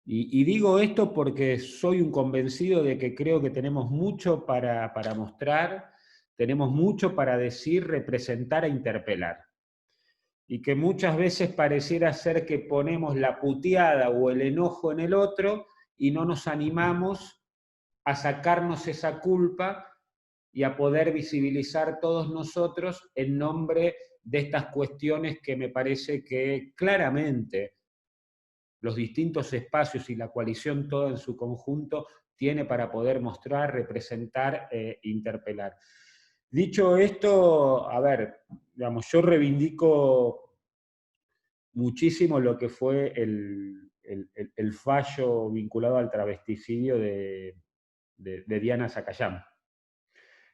Y digo esto porque soy un convencido de que creo que tenemos mucho para mostrar, tenemos mucho para decir, representar e interpelar. Y que muchas veces pareciera ser que ponemos la puteada o el enojo en el otro y no nos animamos a sacarnos esa culpa y a poder visibilizar todos nosotros en nombre de estas cuestiones que me parece que claramente los distintos espacios y la coalición toda en su conjunto tiene para poder mostrar, representar e interpelar. Dicho esto, a ver, digamos, yo reivindico muchísimo lo que fue el fallo vinculado al travesticidio de Diana Zacayán.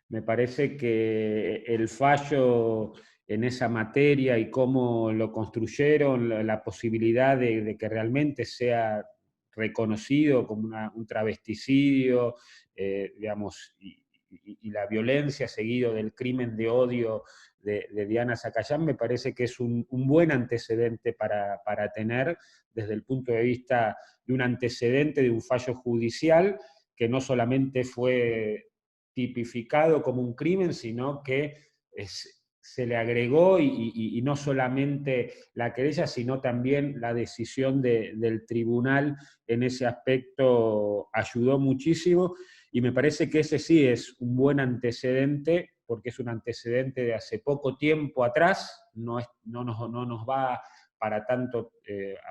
Me parece que el fallo en esa materia y cómo lo construyeron, la posibilidad de que realmente sea reconocido como un travesticidio, digamos, y la violencia seguido del crimen de odio de Diana Zacayán, me parece que es un buen antecedente para tener desde el punto de vista de un antecedente de un fallo judicial que no solamente fue tipificado como un crimen, sino que se le agregó, y no solamente la querella, sino también la decisión del tribunal en ese aspecto ayudó muchísimo, y me parece que ese sí es un buen antecedente, porque es un antecedente de hace poco tiempo atrás, no nos va para tanto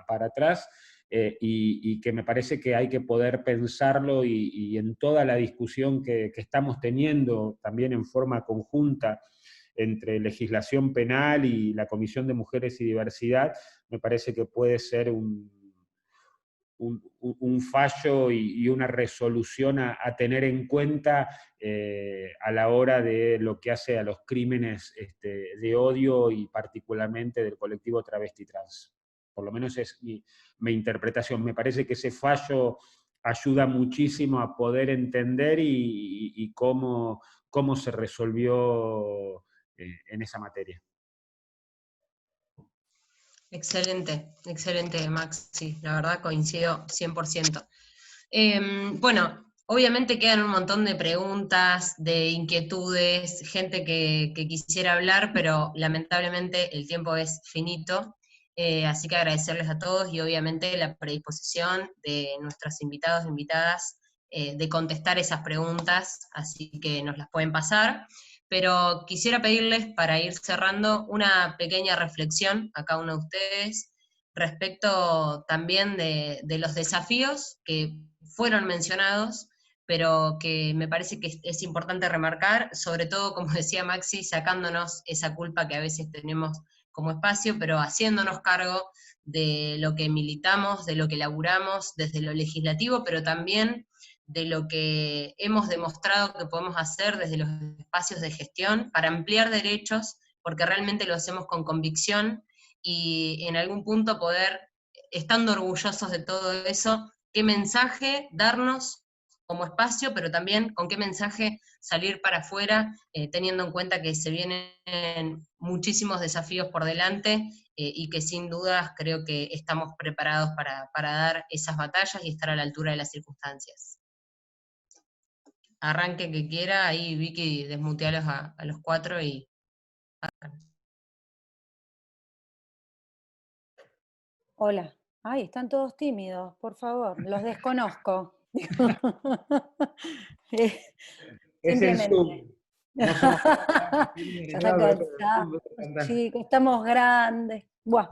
para atrás, y que me parece que hay que poder pensarlo y en toda la discusión que estamos teniendo también en forma conjunta entre legislación penal y la Comisión de Mujeres y Diversidad, me parece que puede ser un fallo y una resolución a tener en cuenta a la hora de lo que hace a los crímenes de odio y particularmente del colectivo travesti trans. Por lo menos es mi interpretación. Me parece que ese fallo ayuda muchísimo a poder entender y cómo se resolvió en esa materia. Excelente, excelente, Max. Sí, la verdad coincido 100%. Bueno, obviamente quedan un montón de preguntas, de inquietudes, gente que quisiera hablar, pero lamentablemente el tiempo es finito. Así que agradecerles a todos y obviamente la predisposición de nuestros invitados e invitadas de contestar esas preguntas, así que nos las pueden pasar. Pero quisiera pedirles, para ir cerrando, una pequeña reflexión a cada uno de ustedes respecto también de los desafíos que fueron mencionados, pero que me parece que es importante remarcar, sobre todo, como decía Maxi, sacándonos esa culpa que a veces tenemos como espacio, pero haciéndonos cargo de lo que militamos, de lo que laburamos desde lo legislativo, pero también de lo que hemos demostrado que podemos hacer desde los espacios de gestión para ampliar derechos, porque realmente lo hacemos con convicción, y en algún punto poder, estando orgullosos de todo eso, qué mensaje darnos como espacio, pero también con qué mensaje salir para afuera, teniendo en cuenta que se vienen muchísimos desafíos por delante, y que sin dudas creo que estamos preparados para dar esas batallas y estar a la altura de las circunstancias. Arranque que quiera, ahí Vicky, desmutealos a los 4 y... Hola. Ay, están todos tímidos, por favor, los desconozco. Es el Zoom. No somos Ya está cansado. Chicos, estamos grandes. Buah.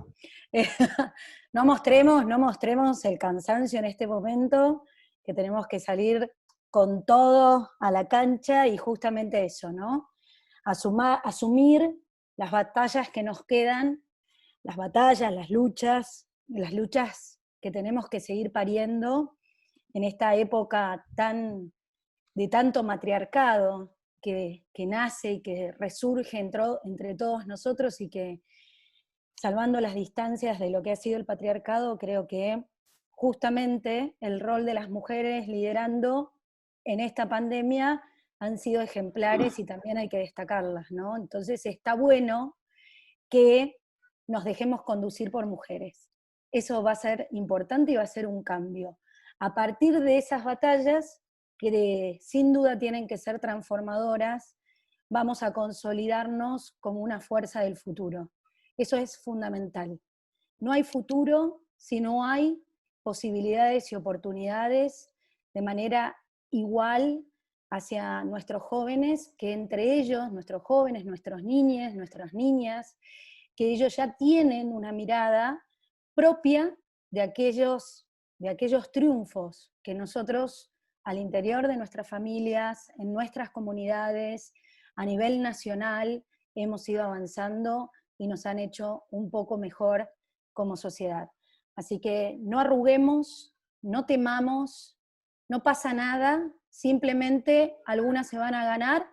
No mostremos el cansancio en este momento, que tenemos que salir con todo a la cancha y justamente eso, ¿no? Asumir las batallas que nos quedan, las batallas, las luchas que tenemos que seguir pariendo en esta época de tanto matriarcado que nace y que resurge entre todos nosotros, y que, salvando las distancias de lo que ha sido el patriarcado, creo que justamente el rol de las mujeres liderando en esta pandemia han sido ejemplares y también hay que destacarlas, ¿no? Entonces está bueno que nos dejemos conducir por mujeres. Eso va a ser importante y va a ser un cambio. A partir de esas batallas, que sin duda tienen que ser transformadoras, vamos a consolidarnos como una fuerza del futuro. Eso es fundamental. No hay futuro si no hay posibilidades y oportunidades de manera igual hacia nuestros jóvenes, que entre ellos, nuestros jóvenes, nuestros niños, nuestras niñas, que ellos ya tienen una mirada propia de aquellos triunfos que nosotros al interior de nuestras familias, en nuestras comunidades, a nivel nacional, hemos ido avanzando y nos han hecho un poco mejor como sociedad. Así que no arruguemos, no temamos, no pasa nada, simplemente algunas se van a ganar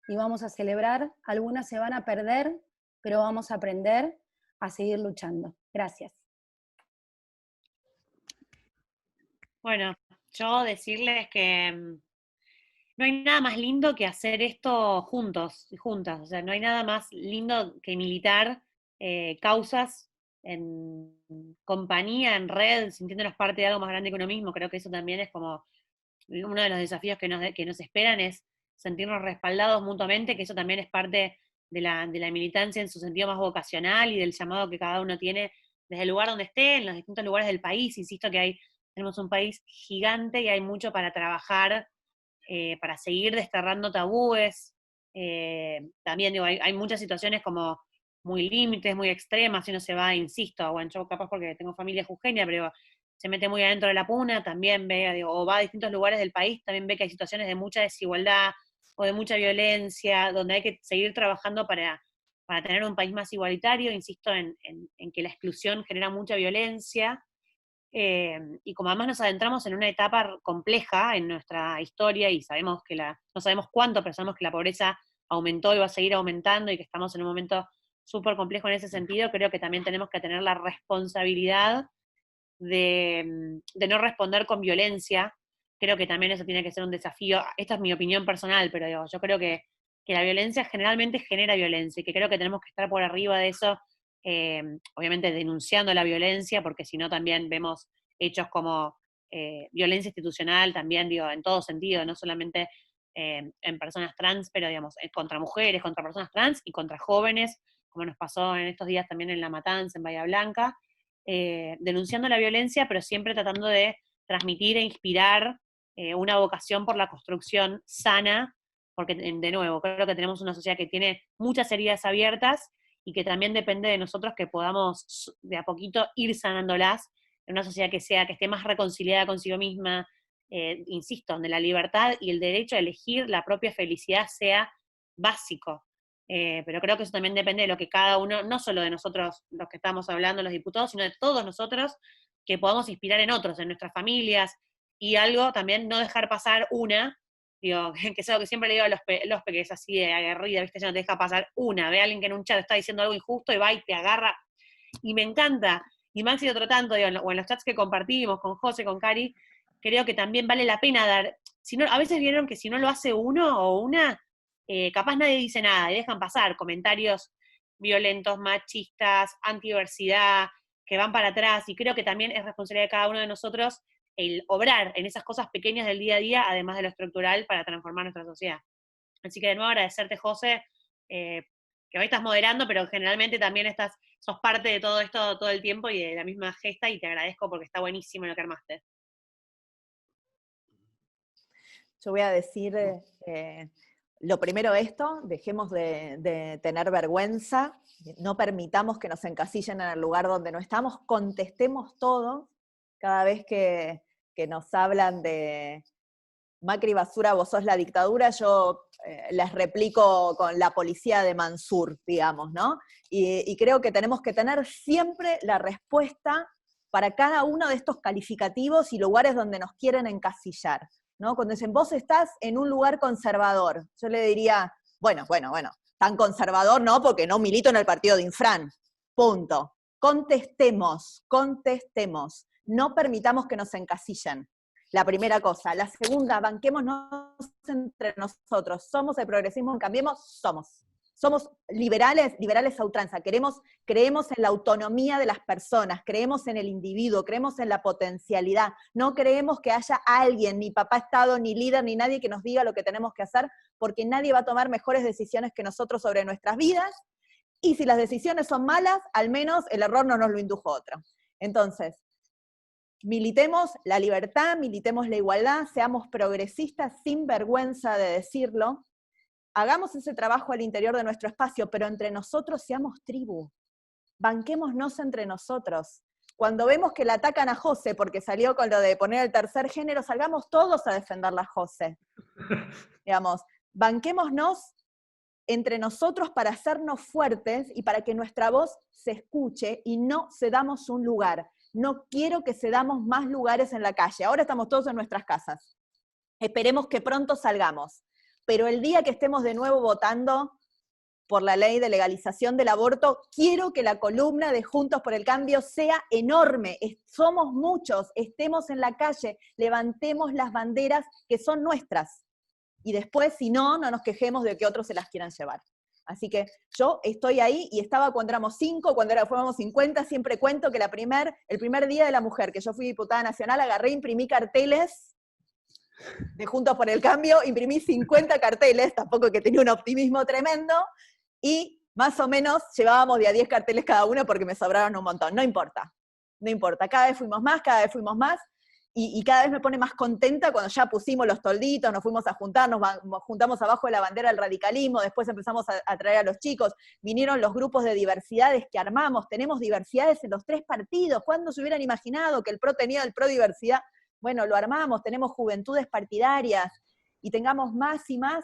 y vamos a celebrar, algunas se van a perder, pero vamos a aprender a seguir luchando. Gracias. Bueno, yo decirles que no hay nada más lindo que hacer esto juntos y juntas. O sea, no hay nada más lindo que militar causas en compañía, en red, sintiéndonos parte de algo más grande que uno mismo. Creo que eso también es como uno de los desafíos que nos esperan, es sentirnos respaldados mutuamente, que eso también es parte de la militancia en su sentido más vocacional y del llamado que cada uno tiene desde el lugar donde esté, en los distintos lugares del país. Insisto que tenemos un país gigante y hay mucho para trabajar, para seguir desterrando tabúes. También digo, hay muchas situaciones como muy límites, muy extremas, si uno se va, insisto, bueno, yo capaz porque tengo familia jujeña, pero se mete muy adentro de la puna, también ve, digo, o va a distintos lugares del país, también ve que hay situaciones de mucha desigualdad o de mucha violencia, donde hay que seguir trabajando para tener un país más igualitario. Insisto en que la exclusión genera mucha violencia, y como además nos adentramos en una etapa compleja en nuestra historia y sabemos que no sabemos cuánto, pero sabemos que la pobreza aumentó y va a seguir aumentando y que estamos en un momento súper complejo en ese sentido, creo que también tenemos que tener la responsabilidad de no responder con violencia. Creo que también eso tiene que ser un desafío. Esta es mi opinión personal, pero digo, yo creo que la violencia generalmente genera violencia y que creo que tenemos que estar por arriba de eso, obviamente denunciando la violencia, porque si no también vemos hechos como violencia institucional, también digo, en todo sentido, no solamente en personas trans, pero digamos, contra mujeres, contra personas trans y contra jóvenes, como nos pasó en estos días también en La Matanza, en Bahía Blanca, denunciando la violencia, pero siempre tratando de transmitir e inspirar una vocación por la construcción sana, porque de nuevo, creo que tenemos una sociedad que tiene muchas heridas abiertas y que también depende de nosotros que podamos de a poquito ir sanándolas en una sociedad que esté más reconciliada consigo misma, insisto, donde la libertad y el derecho a elegir la propia felicidad sea básico. Pero creo que eso también depende de lo que cada uno, no solo de nosotros, los que estamos hablando, los diputados, sino de todos nosotros, que podamos inspirar en otros, en nuestras familias, y algo también no dejar pasar digo, que es algo que siempre le digo a los que es así de aguerrida, ¿viste? Ya no te deja pasar una, ve a alguien que en un chat está diciendo algo injusto y va y te agarra, y me encanta, y Maxi otro tanto, digo, o en los chats que compartimos con José, con Cari, creo que también vale la pena dar, a veces vieron que si no lo hace uno o una, capaz nadie dice nada y dejan pasar comentarios violentos, machistas, antidiversidad, que van para atrás, y creo que también es responsabilidad de cada uno de nosotros el obrar en esas cosas pequeñas del día a día, además de lo estructural, para transformar nuestra sociedad. Así que de nuevo agradecerte, José, que hoy estás moderando, pero generalmente también sos parte de todo esto todo el tiempo y de la misma gesta, y te agradezco porque está buenísimo lo que armaste. Yo voy a decir lo primero esto, dejemos de tener vergüenza, no permitamos que nos encasillen en el lugar donde no estamos, contestemos todo cada vez que nos hablan de Macri basura, vos sos la dictadura, yo les replico con la policía de Mansur, digamos, ¿no? Y creo que tenemos que tener siempre la respuesta para cada uno de estos calificativos y lugares donde nos quieren encasillar, ¿no? Cuando dicen, vos estás en un lugar conservador, yo le diría, bueno, tan conservador no, porque no milito en el partido de Infran, punto. Contestemos, no permitamos que nos encasillen. La primera cosa. La segunda, banquémonos entre nosotros. Somos el progresismo en Cambiemos, somos. Somos liberales a ultranza. Creemos en la autonomía de las personas, creemos en el individuo, creemos en la potencialidad. No creemos que haya alguien, ni papá Estado, ni líder, ni nadie que nos diga lo que tenemos que hacer, porque nadie va a tomar mejores decisiones que nosotros sobre nuestras vidas. Y si las decisiones son malas, al menos el error no nos lo indujo otro. Entonces, militemos la libertad, militemos la igualdad, seamos progresistas sin vergüenza de decirlo, hagamos ese trabajo al interior de nuestro espacio, pero entre nosotros seamos tribu, banquémonos entre nosotros. Cuando vemos que la atacan a José porque salió con lo de poner el tercer género, salgamos todos a defenderla a José. Digamos, banquémonos entre nosotros para hacernos fuertes y para que nuestra voz se escuche y no cedamos un lugar. No quiero que cedamos más lugares en la calle. Ahora estamos todos en nuestras casas. Esperemos que pronto salgamos. Pero el día que estemos de nuevo votando por la ley de legalización del aborto, quiero que la columna de Juntos por el Cambio sea enorme. Somos muchos, estemos en la calle, levantemos las banderas que son nuestras. Y después, si no, no nos quejemos de que otros se las quieran llevar. Así que yo estoy ahí y estaba cuando éramos 5, cuando fuéramos 50, siempre cuento que el primer día de la mujer, que yo fui diputada nacional, agarré, imprimí carteles de Juntos por el Cambio, imprimí 50 carteles, tampoco que tenía un optimismo tremendo, y más o menos llevábamos de a 10 carteles cada uno porque me sobraron un montón. No importa, cada vez fuimos más, y cada vez me pone más contenta cuando ya pusimos los tolditos, nos fuimos a juntar, nos juntamos abajo de la bandera del radicalismo, después empezamos a traer a los chicos, vinieron los grupos de diversidades que armamos, tenemos diversidades en los 3 partidos, ¿cuándo se hubieran imaginado que el PRO tenía el PRO diversidad? Bueno, lo armamos, tenemos juventudes partidarias, y tengamos más y más,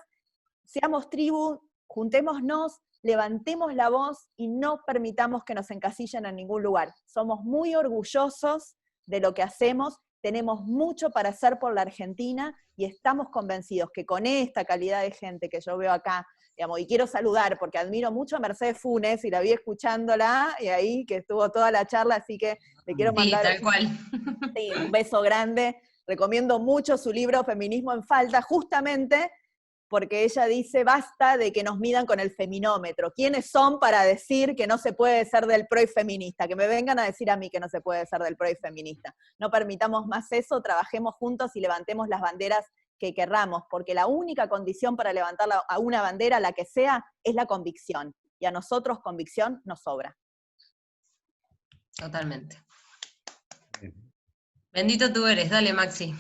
seamos tribu, juntémonos, levantemos la voz y no permitamos que nos encasillen en ningún lugar. Somos muy orgullosos de lo que hacemos, tenemos mucho para hacer por la Argentina y estamos convencidos que con esta calidad de gente que yo veo acá, digamos, y quiero saludar porque admiro mucho a Mercedes Funes y la vi escuchándola y ahí que estuvo toda la charla, así que le quiero mandar tal cual. Sí, un beso grande. Recomiendo mucho su libro Feminismo en Falta, justamente porque ella dice, basta de que nos midan con el feminómetro. ¿Quiénes son para decir que no se puede ser del pro y feminista? Que me vengan a decir a mí que no se puede ser del pro y feminista. No permitamos más eso, trabajemos juntos y levantemos las banderas que querramos, porque la única condición para levantar a una bandera, la que sea, es la convicción. Y a nosotros convicción nos sobra. Totalmente. Bendito tú eres, dale Maxi.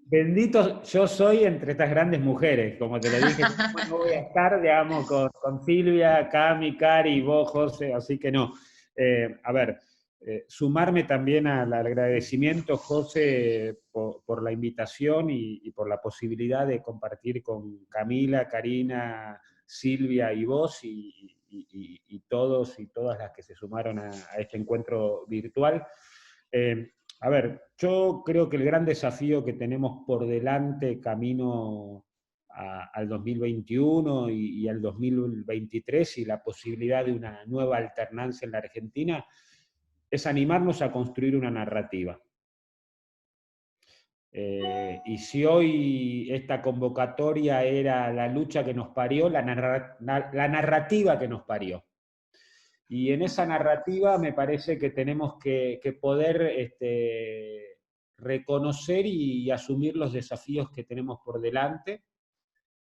Bendito yo soy entre estas grandes mujeres, como te lo dije, no voy a estar, digamos, con Silvia, Cami, Cari y vos, José, así que no. Sumarme también al agradecimiento, José, por la invitación y por la posibilidad de compartir con Camila, Karina, Silvia y vos y todos y todas las que se sumaron a este encuentro virtual. Yo creo que el gran desafío que tenemos por delante camino al 2021 y al 2023 y la posibilidad de una nueva alternancia en la Argentina es animarnos a construir una narrativa. Y si hoy esta convocatoria era la lucha que nos parió, la narrativa que nos parió. Y en esa narrativa me parece que tenemos que poder reconocer y asumir los desafíos que tenemos por delante,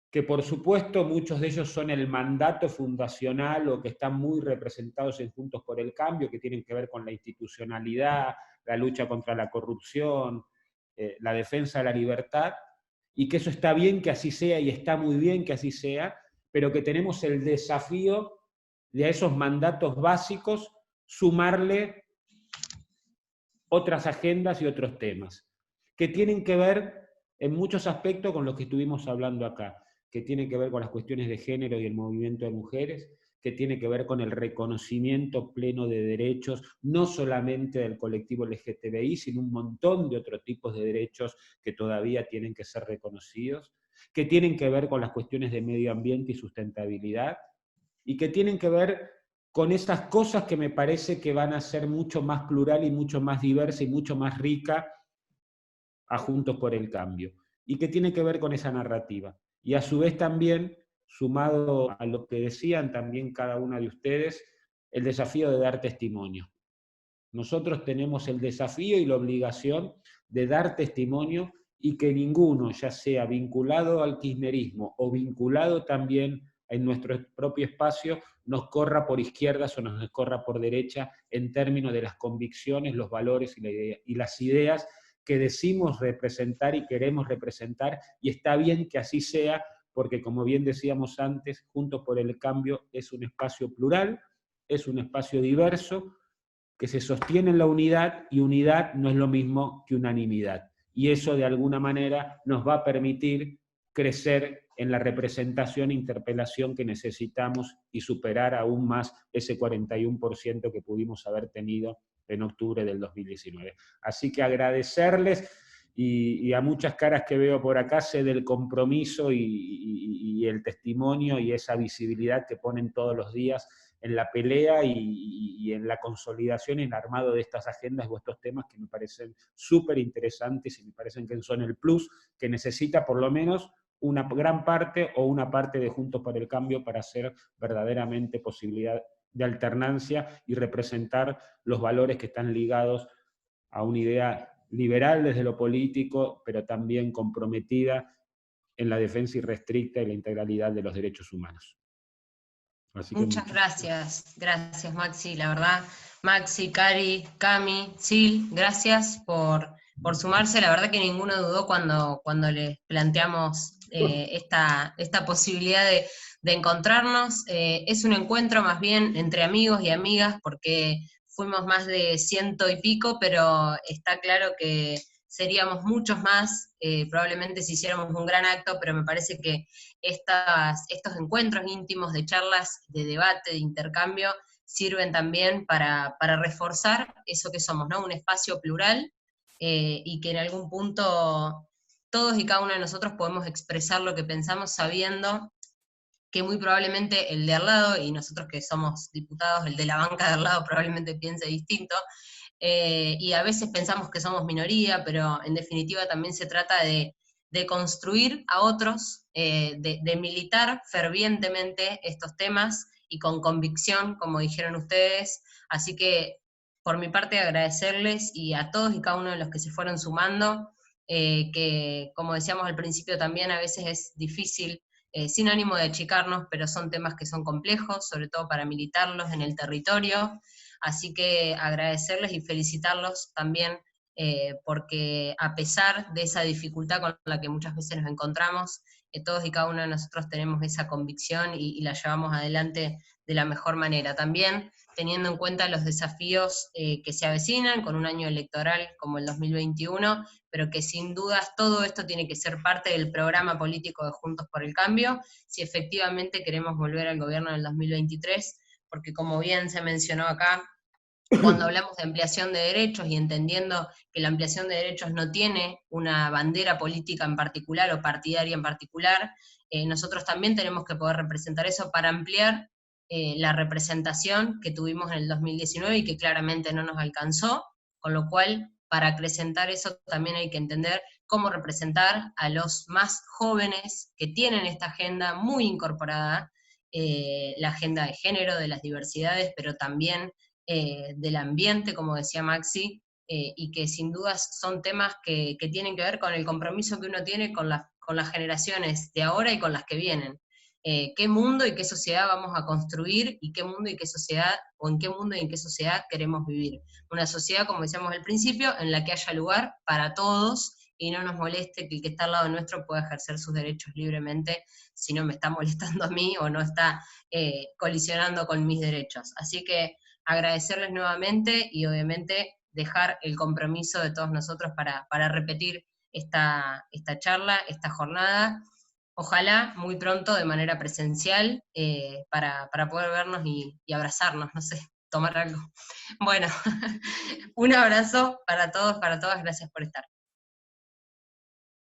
que por supuesto muchos de ellos son el mandato fundacional o que están muy representados en Juntos por el Cambio, que tienen que ver con la institucionalidad, la lucha contra la corrupción, la defensa de la libertad, y que eso está bien que así sea y está muy bien que así sea, pero que tenemos el desafío de a esos mandatos básicos sumarle otras agendas y otros temas, que tienen que ver en muchos aspectos con lo que estuvimos hablando acá, que tiene que ver con las cuestiones de género y el movimiento de mujeres, que tiene que ver con el reconocimiento pleno de derechos, no solamente del colectivo LGTBI, sino un montón de otros tipos de derechos que todavía tienen que ser reconocidos, que tienen que ver con las cuestiones de medio ambiente y sustentabilidad, y que tienen que ver con esas cosas que me parece que van a ser mucho más plural y mucho más diversa y mucho más rica a Juntos por el Cambio, y que tiene que ver con esa narrativa. Y a su vez también, sumado a lo que decían también cada una de ustedes, el desafío de dar testimonio. Nosotros tenemos el desafío y la obligación de dar testimonio y que ninguno, ya sea vinculado al kirchnerismo o vinculado también en nuestro propio espacio, nos corra por izquierdas o nos corra por derecha en términos de las convicciones, los valores y las ideas que decimos representar y queremos representar, y está bien que así sea, porque como bien decíamos antes, Juntos por el Cambio es un espacio plural, es un espacio diverso, que se sostiene en la unidad, y unidad no es lo mismo que unanimidad. Y eso de alguna manera nos va a permitir crecer en la representación e interpelación que necesitamos y superar aún más ese 41% que pudimos haber tenido en octubre del 2019. Así que agradecerles, y a muchas caras que veo por acá, sé del compromiso y el testimonio y esa visibilidad que ponen todos los días en la pelea y en la consolidación y en el armado de estas agendas o estos temas que me parecen súper interesantes y me parecen que son el plus que necesita por lo menos una gran parte o una parte de Juntos por el Cambio para ser verdaderamente posibilidad de alternancia y representar los valores que están ligados a una idea liberal desde lo político, pero también comprometida en la defensa irrestricta y la integralidad de los derechos humanos. Así que muchas gracias Maxi, la verdad, Maxi, Cari, Cami, Sil, gracias por sumarse. La verdad que ninguno dudó cuando les planteamos esta posibilidad de encontrarnos. Es un encuentro más bien entre amigos y amigas, porque fuimos más de 100 y pico, pero está claro que seríamos muchos más, probablemente si hiciéramos un gran acto, pero me parece que estos encuentros íntimos de charlas, de debate, de intercambio, sirven también para reforzar eso que somos, ¿no? Un espacio plural, y que en algún punto todos y cada uno de nosotros podemos expresar lo que pensamos sabiendo que muy probablemente el de al lado, y nosotros que somos diputados, el de la banca de al lado probablemente piense distinto, y a veces pensamos que somos minoría, pero en definitiva también se trata de construir a otros, de militar fervientemente estos temas y con convicción, como dijeron ustedes. Así que por mi parte agradecerles y a todos y cada uno de los que se fueron sumando, que como decíamos al principio también a veces es difícil, sin ánimo de achicarnos, pero son temas que son complejos, sobre todo para militarlos en el territorio. Así que agradecerles y felicitarlos también, porque a pesar de esa dificultad con la que muchas veces nos encontramos, todos y cada uno de nosotros tenemos esa convicción y la llevamos adelante de la mejor manera. También teniendo en cuenta los desafíos que se avecinan con un año electoral como el 2021, pero que sin dudas todo esto tiene que ser parte del programa político de Juntos por el Cambio, si efectivamente queremos volver al gobierno en el 2023, porque como bien se mencionó acá, cuando hablamos de ampliación de derechos y entendiendo que la ampliación de derechos no tiene una bandera política en particular o partidaria en particular, nosotros también tenemos que poder representar eso para ampliar la representación que tuvimos en el 2019 y que claramente no nos alcanzó, con lo cual para acrecentar eso también hay que entender cómo representar a los más jóvenes que tienen esta agenda muy incorporada, la agenda de género, de las diversidades, pero también del ambiente, como decía Maxi, y que sin dudas son temas que tienen que ver con el compromiso que uno tiene con las generaciones de ahora y con las que vienen. ¿Qué mundo y qué sociedad vamos a construir, y qué mundo y qué sociedad, o en qué mundo y en qué sociedad queremos vivir? Una sociedad, como decíamos al principio, en la que haya lugar para todos y no nos moleste que el que está al lado nuestro pueda ejercer sus derechos libremente si no me está molestando a mí o no está colisionando con mis derechos. Así que agradecerles nuevamente y obviamente dejar el compromiso de todos nosotros para repetir esta charla, esta jornada, ojalá muy pronto de manera presencial, para poder vernos y abrazarnos, no sé, tomar algo. Bueno, un abrazo para todos, para todas, gracias por estar.